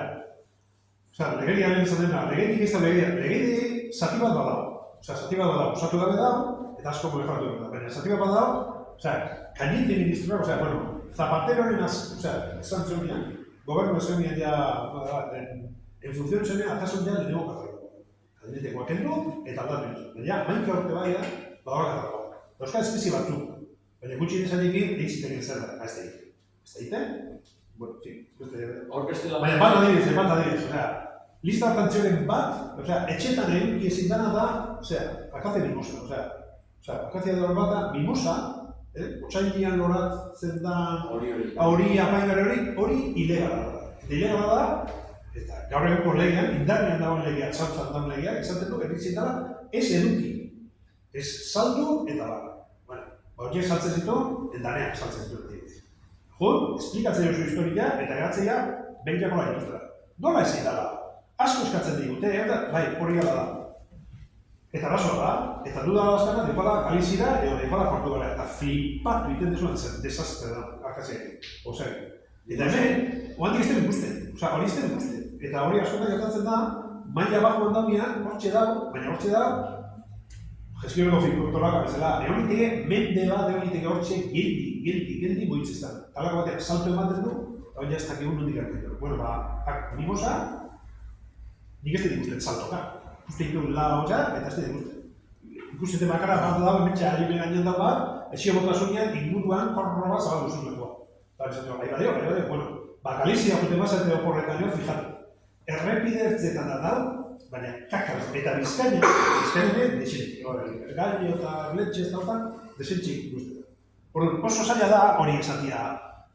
Legeria lehen esaten da, legerik ez da legeria zati bat badago. Zati bat badago, osatu gabe dago, eta asko mejoratu da. Baina zati bat badago, kainiente ministroa, Zapateroren esan zeunean, gobernu zeunean en función zeunean, atasun ja lehenengo katzeko. Kabinetekoak kendu, eta aldatu dut. Baina, mainka urte bai da, horrela dago. Euskal espezie batzuk, baina gutxi izan egin, egin zela, ez da egin. Ez da egiten? Bueno, sí. Baina bat adibidez, lista hartantzioren bat, etxetan egin ezin dana da, akazia mimosa. Akazia dara bat da, mimosa, otxailian loratzen da, hori apaingarri hori ilegala da. Eta ilegala da, eta gaur egungo legean, indarrean dagoen legea, txautzan dagoen legea, esaten du, ezin dara, ez eduki, ez saldu eta bar. Horiek saltzen zitu, endaneak saltzen zitu. Esplikatzen duzu historia eta egatzea behiak nola dituztera. Nola ezin dara? Asko eskatzen digute, bai, hori gala da. Eta razoa da, eta duda dazkana, dekola Galizira edo dekola Portugala, eta flipatu egiten dezuan zen, desastre da, akazeak. Eta hemen, oandik ez den ikusten, hori ez den ikusten. Eta hori askotan gertatzen da, maila bakoan daunean, hortxe dago, baina hortxe da, gestioneko fikultorak bezala, egoniteke, mende bat egoniteke hortxe geldi moitzeztan. Talako batean salto ematen du, eta hori ez dakigun nondik hartzen. Bueno, mimosa, nik ez den ikusten saltoka. Ikusten ditu laotxa, eta ez den ikusten. Ikustete bakarra bat dago, emetxe harime gainean dago bat, etxio botasunean inguruan korro bat zabaldu zunekoa. Eta esaten bai badio, bueno, Galizia jute mazateo porretaino, fijatu. Errepide ertzetan da dau, baina kakaz, eta bizkainen desentxik. Galio eta letxe ez dautan, desentxik guztetan. Oso zaila da hori esatia.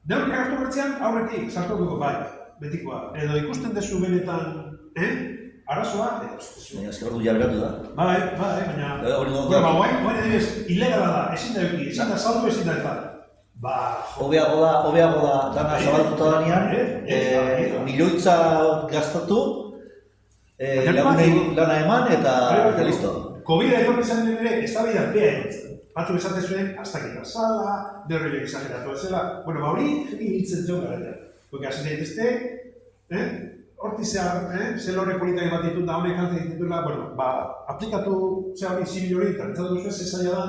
Neurrik hartu bertzean, aurretik, sartu dugu bai, betikoa. Edo ikusten dezu benetan, arazoa, Baina azkar du jaberatu da. Bai, baina... Guain edibes, ilegala da, ezin da euki, ezin da saldu, ezin da ezan. Hobeago da dana zabaltuta danean, milioitza gastatu, lagunei lana eman eta listo. Covid-a etorri zen ere, ez da bida bea egotzen. Batzuk esate zuen, aztakita zala, derriak exageratu ezela. Bueno, hori hiltzen zeu gara. Porque hasi daitezte, horti zelore politak bat ditut da, honek kalte ditutela, bueno, aplikatu ze hori zibil hori, eta entzatu duzu ez zaila da,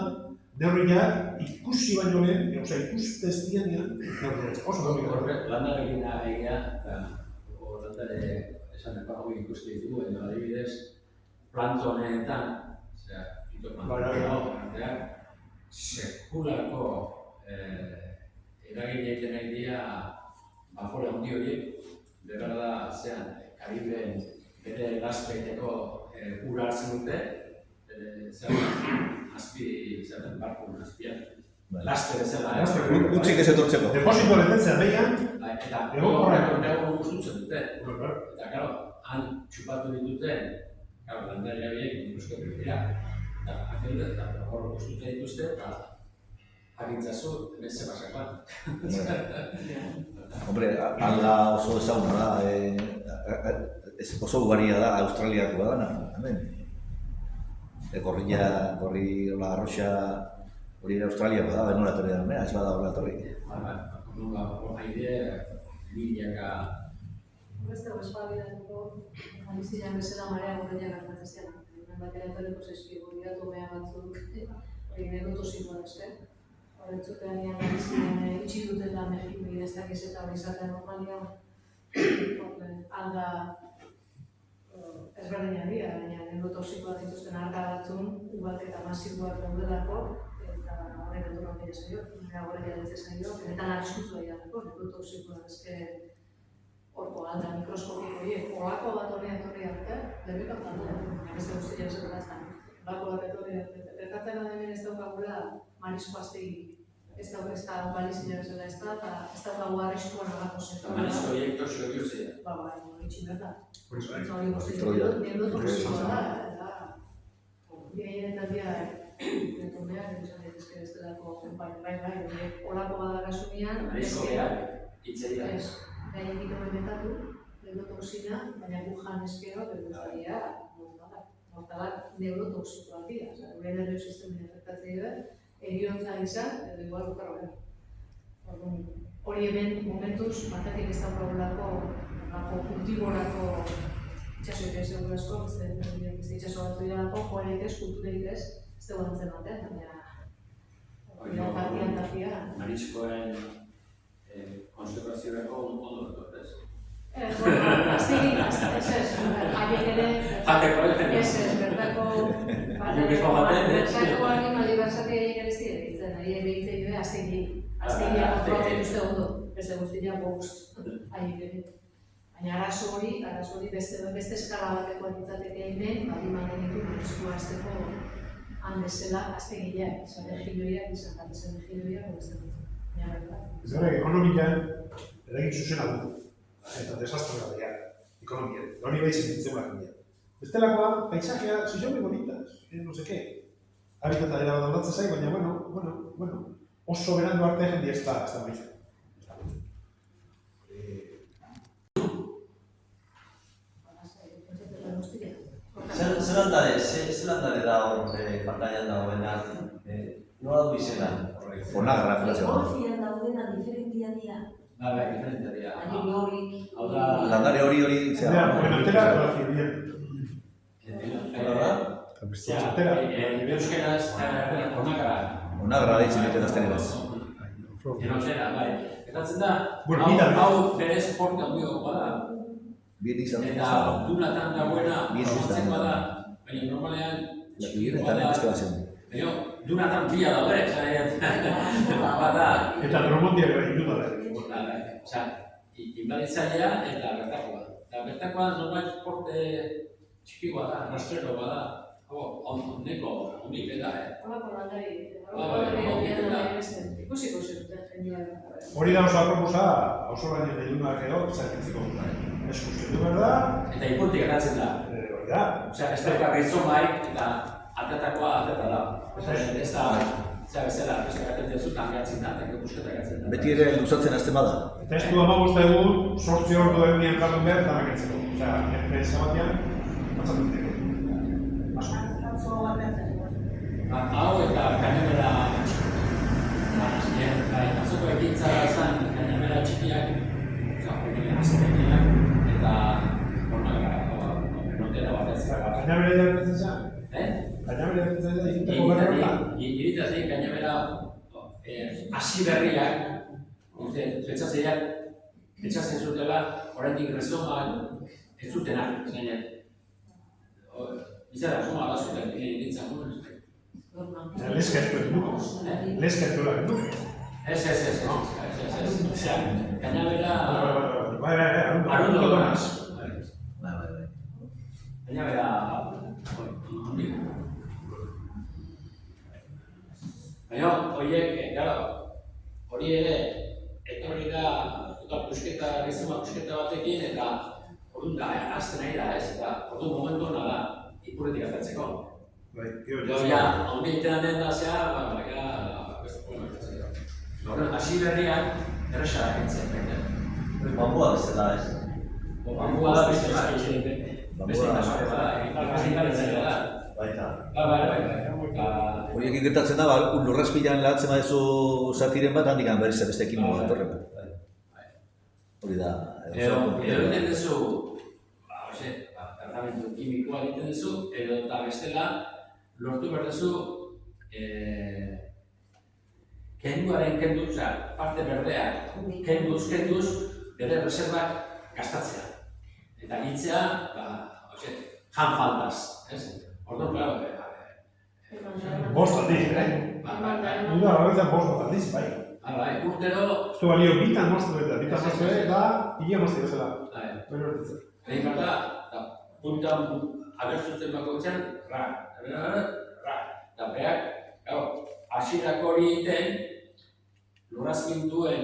neurriak ikusi baino lehen, ikuste ez dianean, neurriak. Oso da horre, landarekin egia, eta horretare esaneko hau ikusti ditugu, edo adibidez, plantoneetan, fitoplantoneetan, sekulako eragineetan nahi dira bajore handi horiek, beberda zean, Karibeen bere gazpeiteko ura hartzen dute, azpi, barkun azpian. Laste bezala. Utzik ez etortzeko. Deposito lehentzea behian, eta Egon egon gustutzen dute. Bueno, claro. Eta, claro, han txupatu dituten, claro, landaria biek, gipuzkoak dira. Eta, akelde, eta hor gustutzen dituzte, eta jakintzazu, hemen ze pasakoan. Hombre, alga oso ezaguna da, oso ugaria da, Australiakoa da, hemen. Gorri arroxa hori Australiakoa da, nola etorri da, ez bada hola etorri. Nola, haide, milaka... Beste espabidatuko, Galizian bezala marea gorriak gertatzen zian. Batera etorriko zaizkigu, biratu mea batzuk, hori negotozikoa eske. Horretzutean Galizian itxi dutela Mexiko idaztak ez eta hori izatea normalia. Alga ezberdinak dira, baina negotoxikoa dituzten alga batzun, ugalketa masiboak daudelako, eta horrek etorrak dira zaio, horrek edatzen zaio, benetan arriskutua idateko, negotoxikoa eske horko alda mikroskopiko horiek, olako bat horri arte, berriko talde, beste guztia eseratzen. Olako bat horri arte, gertatzen da hemen ez daukagula marisko aztegi, ez da Galizia bezala ez da, eta ez daukagu arriskoan olako sektorea. Marisko horiek toxiko bihurtzea. Hori txinberda. Hori Negotoxikoa da, eta gehienetan retorneak esan daitezke ez delako bai, olako badakasunean... Marisko behar, hitzeria. Gai egiten benetatu, neurotoxina, baina gujan eskero, neurotoxia, mortalak neurotoxikoak dira. Gure nervio sistemen afektatzen dira, eriontza izan, edo igual bukarroa. Hori hemen momentuz, batetik ez daukagulako kultiborako itxasoik ez dugu asko, ez itxaso batzu diralako, joarik ez, kultureik ez dugu antzen batean, baina tartian. Mariskoen konservaziorako ondo datorrez. Aztegin, haiek ere... Jateko, ez, bertako... Bertako animali batzak egin ere zide ditzen, haiek behitzen dira aztegi. Aztegia kontrolatzen duzte ondo, beste guztia bost, haiek ere. Baina arazo hori beste eskala bateko ditzateke hemen, badi mangenitu mariskoa azteko handezela aztegileak, izan egilioiak, izan egilioiak, beste dut. Ez gara, ekonomian eragin zuzena du, eta desastre gara, ekonomian. Hori bai sentitzen behar dira. Bestelakoa, paisajea, son muy bonitas, no sé qué. Habitata dira bat aldatzen zai, baina, bueno, oso berandu arte jendia ez da maiza. Zelan dare da hor pantailan dagoena, nola du izena? Onagra, klase bat. Gorfian daudena diferentia dira. Bai, diferentea dira. Adibide horik. Hau da... Landare hori zera. Buenotera, la fibria. Zera, euskeraz, onagra. Onagra deitzen dute gazteneraz. Enotera, bai. Gertatzen da, Bueno, mira, hau berez porte handiago bada. Bien izan. Eta dunatan dagoena, Bien izan. avantzen bada, baina normalean txiki Eta beste bat zen. baina dunatan pila daude, bada. Eta dromondiak ere induta da. Osea, inbaditzailea eta bertakoa. Eta bertakoa normalean porte txikikoa da, rastrero bada. Ondeko, ondik beda, Olako landari, ikusiko ziruten jendia. Hori da oso aproposa, oso baino lehiunak edo, zerkitziko eskusten behar da. Eta ipurtik geratzen da. Hori da. Osea, ez dauka gizomaik eta atetakoa ateta da. Ez da, bezala, beste gaten dezutan gatzen da, eta ikusketa gatzen da. Beti ere luzatzen hasten bada. Eta ez du 15 egun, 8 ordu egin jardun behar eta baketzeko. Osea, enpresa batean, batzatu diteko. Atzo batean. Hau eta gainera atzoko ekintza zen gainera txikiak, aztegiak eta notera bat ez gara. Gainabera jarretzen zen? Gainabera jarretzen zen, ikuteko berroetan? Iritatik gainera hasi berriak, pentsatzen zutela, oraindik rezoman ez zutenak, zainean. Bizarra, suma da zuten, iritza gure. Leska ez duen duko. Leska ez duen duko. Ez. Gainabera... Bai, Arundo donaz. Bai. Gainabera... Baina, horiek, hori ere, etorri da, eta pusketa egin, eta orduan da, azten nahi da, ez, eta orduan momentu hona da, ipurretik atatzeko. Bai, gero Gero, ja, ongi egiten den da zea, beste problema gertatzen dira. Orduan, hasi berrian, erresa da kentzen, Bambua bezala, ez? Bambua da beste bat, beste kasore da, beste ingaletzailea da. Baita. Bai. Horiekin gertatzen da, lurrazpilan lahatzen badezu zatiren bat, handik berriz beste ekin modu datorren. Hori da. Edo egiten duzu, tratamendu kimikoa egiten duzu, edo eta bestela, lortu behar duzu, kenduaren kendu, parte berdeak, kenduz, bere reservak gastatzea. Eta gitzea, jan faltaz, ez? Orduan, claro, bost aldiz, Uda horretzen bost aldiz, bai. urtero, Ez du balio bitan moztu eta hila moztu bezala. egin behar da, puntan agertzen bakoitzean, eta behar, hasierako hori egiten, lurrazpinduen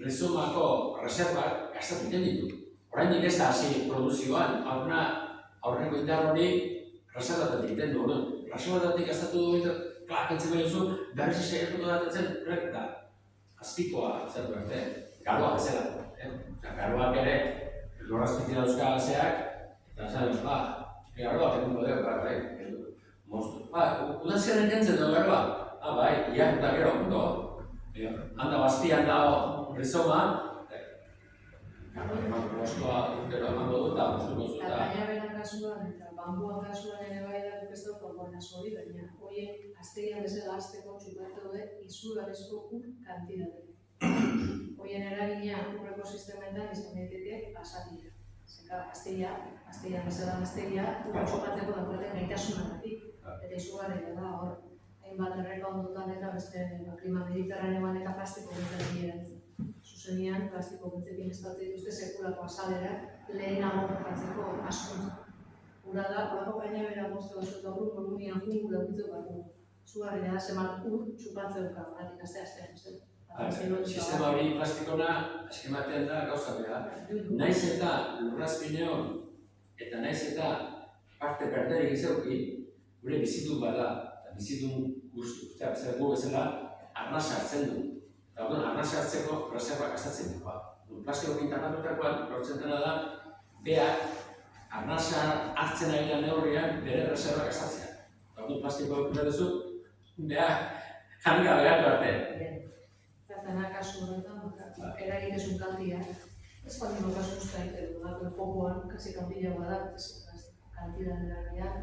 rizomako reservak gastatu egiten ditu. Oraindik ez da hasi produzioan, aurreko indar hori reservatatik egiten du. Reservatatik gastatu du, kentzen behar berriz saiatuko datetzen, eta azpikoa zer behar, garoa bezala. Garoak ere, lurrazpiti dauzka zeak, eta zaten, garoa tekungo dugu, moztu. Udazioaren kentzen dugu garoa, bai, iak eta gero, handa baztian dago rizoma, Oskoa urtero emango dut, eta moztuko zut. Eta baina beran kasuan, eta bambuan kasuan ere bai da ez dut orduan asko hori, baina horiek aztegian bezala azteko txupatu dut izugarrizko ur kantitate. Horien eragina urreko sistemetan izan daiteke basatia. Zeka aztegian bezala aztegia ura txupatzeko dagoetan gaitasunagatik. Eta izugarria da hor, hainbat erreka ondotan eta beste klima mediterraneoan eta plastiko guztien zuzenian, plastiko guztiekin estatzen dituzte sekulako azalera lehenago jokatzeko askuntza. Ura da, horako gainabera moztu batzuk gaur, volumian jungu dagoitzeko bat du. Zugarria da, zeman ur txupatzeuka, batik azte-aztean. Sistema hori plastikona eskematean da gauza bera. Naiz eta lurrazpineon eta naiz eta parte berderik izauki, gure bizitun bada, eta bizitun guztu. Zer gu bezala, arnasa hartzen du. Eta arnasa hartzeko reserva gastatzen du. Plastiko pintarratutakoan, lortzen dena da, beak arnasa hartzen ari da neurrian bere reserva gastatzea. Eta plastiko egin duzu, beak jarri begatu arte. Zena kasu horretan, eragitesun kantia, ez baldin kasu ustaite du, jokoan, kasi kantilagoa da, kantidan eragian,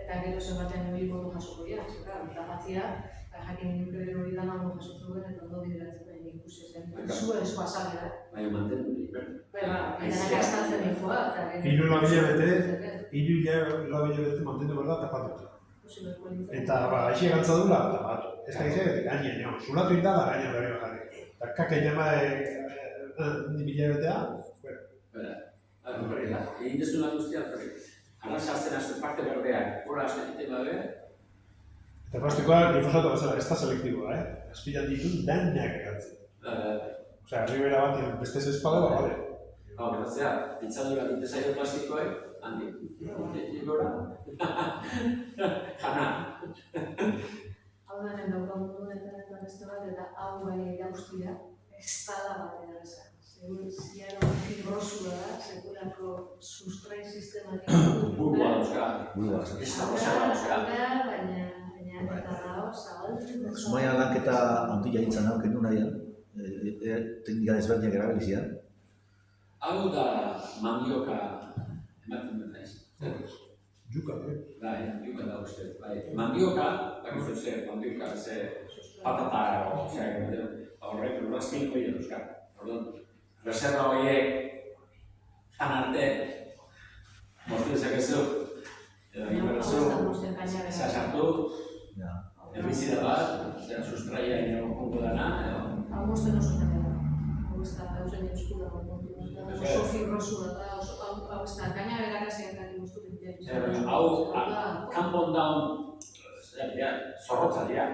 eta gero zenbatean hori bodu jasoko dira, eta batzia, jakin nire hori dana ondo jasotzen duen, eta ondo bideratzen duen ikusi zen. Zua esku azalera. Baina mantendu dira. Eta gastatzen dikoa, eta Hiru hilabete mantendu behar da tapatuta. Eta aixi gantza dula, tapatu. Ez da gizia, gainen, zulatu inda da gainen berri bajarri. Eta kake llama hilabetea, egin dezuna guztia, arnasa hartzen hasten parte berdeak, gora hasten egiten babe. eta plastikoa glifosatu bezala, ez da selektiboa, azpilan ditun danak egantzen. Osea, herribera bat beste espada, bale. Geratzea, pitzadura dinte zailo plastikoek, handi, gora, jana. Hau denen daukagun duenetan beste bat, eta hau bai guztia, ez dala bat edazan. Ziaro fibrosua da, sekulako sustrai sistematik. Burua dauzka. Baina eta dago, zabaltzen. Zumaia lanketa handia hitzan hau kendu nahian, teknika desberdinak erabilizian. Hau da mandioka ematen dut naiz. Juka, Bai, juka da uste. Mandioka, bakizu zer, mandioka zer patata o zer, horrek lurrazpinko egin dauzka. Reserva horiek jan arte, moztu dezakezu, edo egin berrezu, sartu, herbizida bat, sustraia inongo dana, Hau guztien oso dena. Hau ez da, eusen euskura oso fibrosua da, hau ez da, gaina berakasiak gari guztu dintzen. hau kanpon daun zorrotza dira.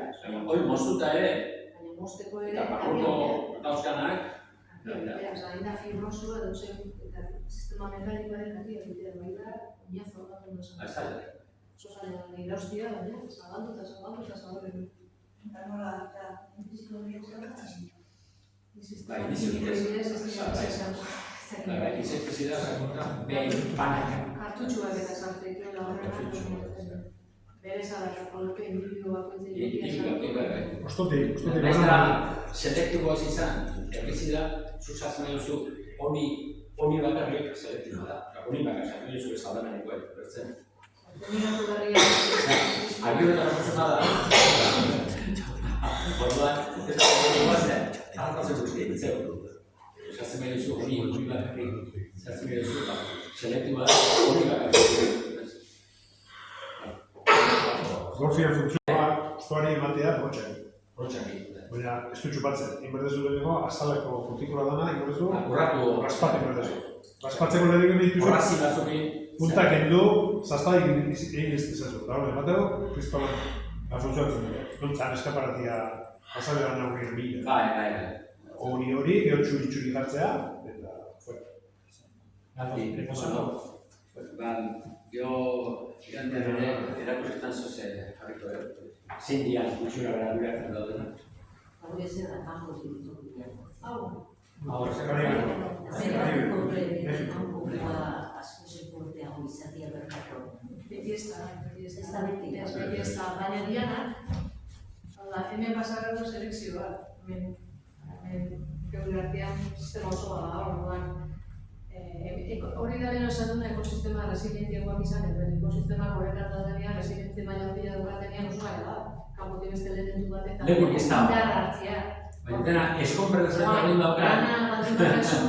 Hoi moztuta ere, Baina mozteko ere, eta barruko dauzkanak, Beraz, hain da fibrosua, eusen sistema mekanikoaren gati egitea baita, oinazo bat ondo esan. Azale. Sosalean iraustia, baina, zabaldu. Eta nola, eta biziko horiek zertatzen. Bai, izepezida zakonta, behin banaka. Kartutxuak eta sartzeitu horrela. Bere zalarra, kolpe individu bakoitzei. Ostotik. Naiz da, selektu goz izan, erbizida, susatzen duzu, honi bakarrik selektiba da. Honi bakarrik duzu ez aldanarikoa, bertzen. Dominatu berria. Agio eta razatzen da. Orduan, ez da, guazen, hartatzen dut, zeu. Esatzen behar duzu, honi bakarrik, esatzen behar duzu, selektiba da, honi bakarrik. Gorfian funtzioa, ustuari ematea brotxaki. Brotxaki. Baina ez du txupatzen. Inberdezu leheneko, azaleko kutikula dana, inberdezu, Urratu. raspat inberdezu. Raspatzeko leheneko dituzu, Horrazi batzukin. puntak endu, zaztadik egin ez dezazu. Da hori, emateko, kristolan, funtzioatzen dut. Nontzan eskaparatia, azalean aurrien bila. Bai. Hori, gero txuri jartzea, eta, fuera. Gati, jo, irantean ere, erakusetan zoze jarriko zein dian kultura bera guratzen daudena. Hau ez da kanpo ditu. Hau, asko seporteago izatea bertako. Beti ez da. Beti ez da. Baina dianak, hemen pasarrako selekzioa. Hemen geure artean sistema osoa da, orduan. Hori da lehen esan duna ekosistema resilientiagoak izan, eta ekosistemak horrekat daudenean, resilientzia maila handia daukatenean oso gara da. Kanpotik beste elementu bat eta indar hartzea. baina dena eskonperdezen egin dauka.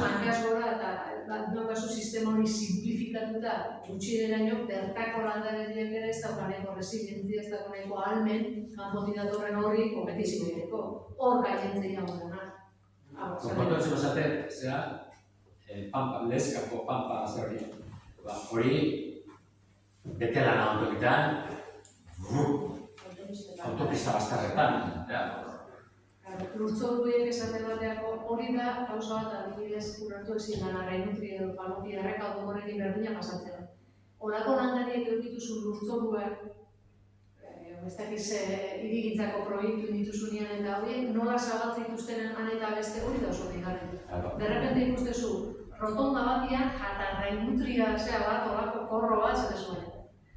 Hankaz gora eta daukazu sistema hori simplifikatuta gutxideraino bertako landarediek ere ez daukaneko resilientzia, ez daukaneko ahalmen kanpotik datorren horri kompetizio egiteko. Hor gaientzea horrena. Kontuatzen bazaten, zera, lezkako pampa zer hori, bete lana autokitan, autopista bastarretan. Lurtzoruek esaten bateako hori da gauza bat adibidez urratu ezin dana Rainutri edo Paloki errekaldo horrekin berdina pasatzen. Olako landariek edukituzun lurtzoruak, ez dakiz hirigintzako proiektu dituzunean eta horiek nola zabaltzen dituztenen han eta beste hori da oso digarri. Derrepente ikustezu, rotonda batian jata Rainutria bat, olako korro bat zate zuen.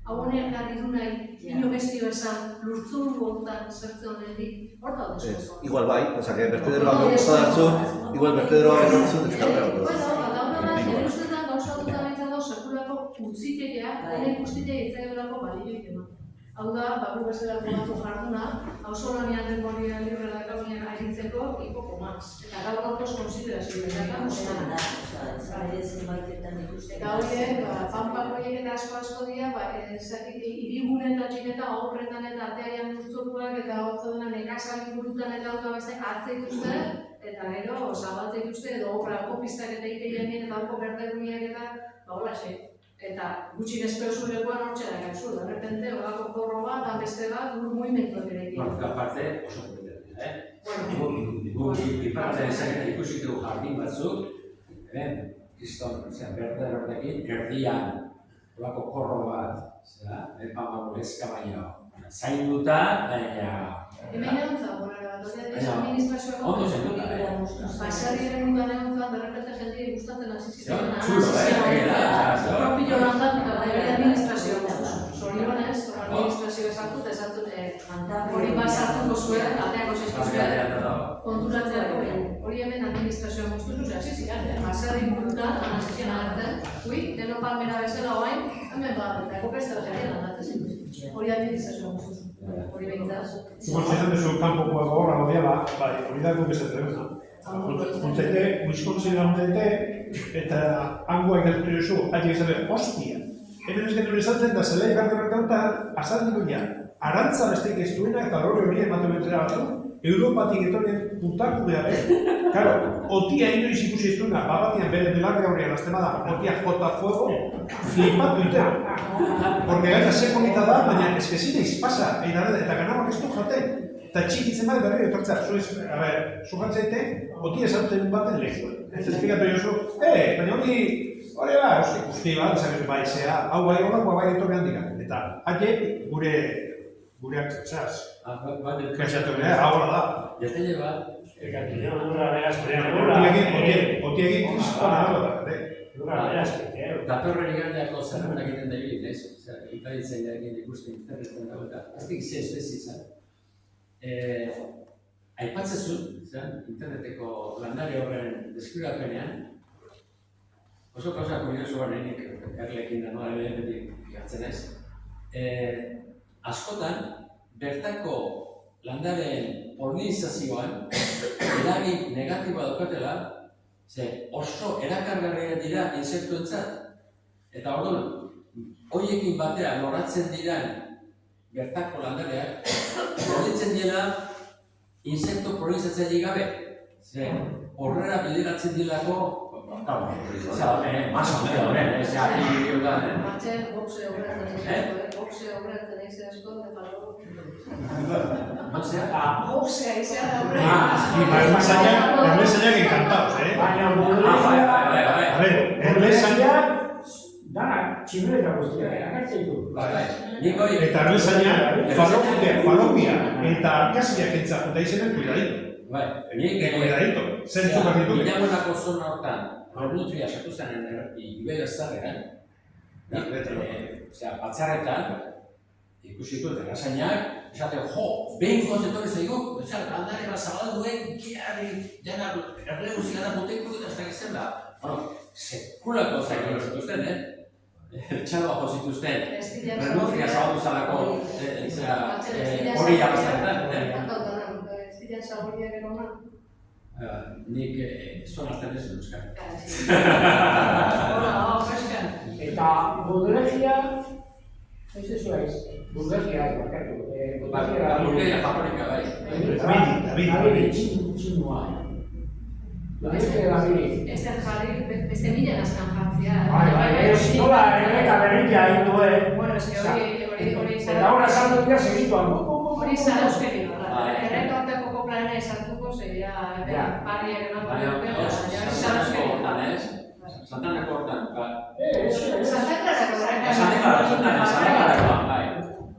Hau honeak garri du nahi, ino bestio esan lurtzuru hontan zertzen honetik, horta dut oso. Igual bai, osea, vertederoa gauza datzun, igual vertederoa gauza deskargara. Bueno, dauna da, nire ustetan gauza dut abaitzako sekulako utzitegia, honek utzitegia itzaiolako balioik eman. Hau da, baku bezalako batu jarduna, hauzo lanian denborian libre dakabinean aritzeko hipoko maz. Eta gaur gaurkoz konsiderazio dira. Eta horiek, pampak horiek eta asko dira, hirigunetatik eta aurretan eta ateaian lurtzoruak eta hotza dena nekazak ingurutan eta hau beste hartzea dituzte, eta gero zabaltzea dituzte edo obrako pistak eta ikeianien eta horko berdeguniak eta holaxe. Eta gutxi nespeosu lekuan hortxera gaizu, derrepente, horako korro bat, beste bat, mugimenduak ere egin. Aparte, oso kompetentzia, Gu iparten ezagetan ikusi dugu jardin batzuk, kriston, berdekin, erdian, horako korro bat, pamako lezka baino, zainduta, baina... Hemen egontza, bolera bat, hori administrazioak ondo zenduta, Baserri ere mundan egontza, derrepente jendia gustatzen hasi zitzen. Txulo, Propillo landan, eta bere administrazioa. Zorionez, administrazioa esartut, hori basartuko zuen, aldeako zizkizuen, konturatzea hori hemen administrazioa guztutu, hasi ziren, baserri mundan, anazizien agertzen, deno palmera bezala oain, hemen bat, eta ekopestela jarien aldatzen zen. Hori administrazioa guztutu, hori behintzaz. Zizan duzu kanpokoa gogorra godiala, bai, hori da guk esatzen dut. Juntzete, Wisconsin juntzete, eta hangoa ikaltu duzu, hatik esaten, hostia. Hemen ez genuen esatzen da zelai garri horretan, azalduko ja, arantza besteik ez duena eta horri hori ematen betzera batzu, Europatik etorien putakumea behar. Claro, otia inoiz ikusi ez duena, babatian bere belarri horrean aztema da, otia jota fuego, flipatu ite. Porque gaita ze bonita da, baina ez que zineiz pasa, eta ganabak ez du jaten. Eta txikitzen bat berri etortzea, zu jartzeite, otia esauten baten lehuen. Ez esplikatu jozu, baina hori Hori da, guzti bat, esan bai, zea, hau bai horrekoa bai etorri handik. Eta, haiek gure aktzaz. Kaxatu bera, hau da. Jatele bat, Otiegin kristona hau da. datorren igandeako zerrendak egiten da ibili, ez? Ipaditzailearekin ikusten interneten dago eta ez dik ze espezie izan. Aipatzezu, interneteko landare horren deskribapenean, oso kauza kuriosoa nahinik erlekin da noa beti fijatzen ez. Askotan, bertako landareen polinizazioan eragin negatiboa daukatela, ze oso erakargarriak dira insektuentzat. Eta orduan, horiekin batean loratzen diran bertako landareak, gorditzen dira insekto polinizatzaile gabe. Ze horrela bideratzen dilako, maso medio horren, ez da, Martxen, boxeo horretzen egin asko, eta boxea izan da horretzen. Erlesainak encantados, Baina, A ver, erlesainak danak tximeleta guztiak agertzen du. eta erlesainak falopia eta arkasiak entzak eta izenak cuidadito. Cuidadito, zentzu behar ditu. Inamonako zona hortan, nutria sartu zen Iberia Zarrean, batzarretan, ikusi dut errazainak, esaten, behin goz etorri zaigu, landare bat zabalduen, jana erleguzik gara muteko eta ez da gizten da. Sekulako zaino zituzten, txalba jo zituzten, nutria zabaldu zalako hori jabaztetan. Estilean zaborriak erona? Nik zona hartan ez dut euskal. Eta budlegia, ez ez zuaiz, budlegia ez bakatu. Budlegia japonika bai. David txinua. Budlegia David. Ez den jarri, beste milen azkan jartzia. Ez nola, erreka berrikia egin duen. Bueno, ez que hori Eta hori saldu dira segituan. hori zara euskeri nola. Erreka horteko koplanera izartuko, zeria, barriak eman Santanako hortan,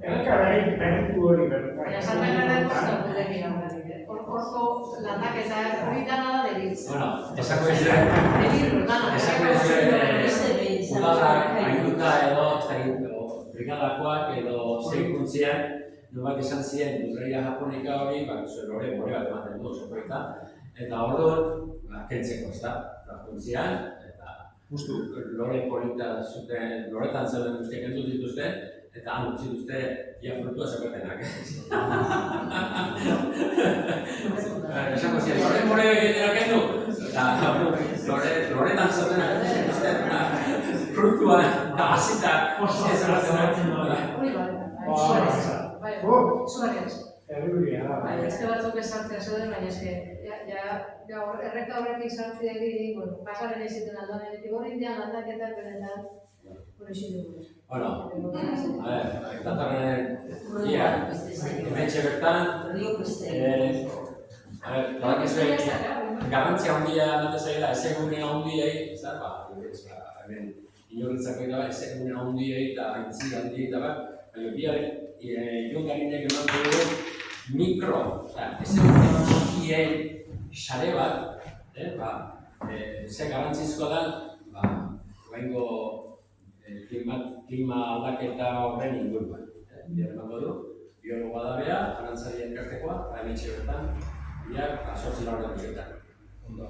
Erreka berritu hori baina Santanako ez da bulegia horretik. Horko landaketa hori dana da debiltz. esako ez udalak aginduta edo brigadakoak edo zeikuntzian nubak izan ziren lurreria japonika hori, lore more bat ematen du zekoita, eta orduan kentzeko ez da, japontzian, eta lore polita zuten, loretan zeuden guztiak entzut dituzten, eta han utzi duzte ia frutua zekoetenak. Esako ziren, lore more egiteak endu, eta loretan zeuden dituzten frutua hasita ez erratzen Hori bai, zuariaz. Beste batzuk esartzea zeuden, baina eske, erreka horrekin sartzea egin, pasaren iziten aldoan egitik hori indian landaketak benetan, hori zidu. Datorren ia, hementxe bertan, garrantzia handia ematen zaila, ezegunea handiei, inorritzako eta ezegunea handiei eta aintzi handiei eta bat, Jongarinek eman dugu mikro, ezegunea txikiei sare bat, ze garantzizko da, oraingo klima aldaketa horren inguruan. Emango du, biologoa da bea, arantzari elkartekoa, hementxe bertan, biak, 8 laurden duzetan. Ondo.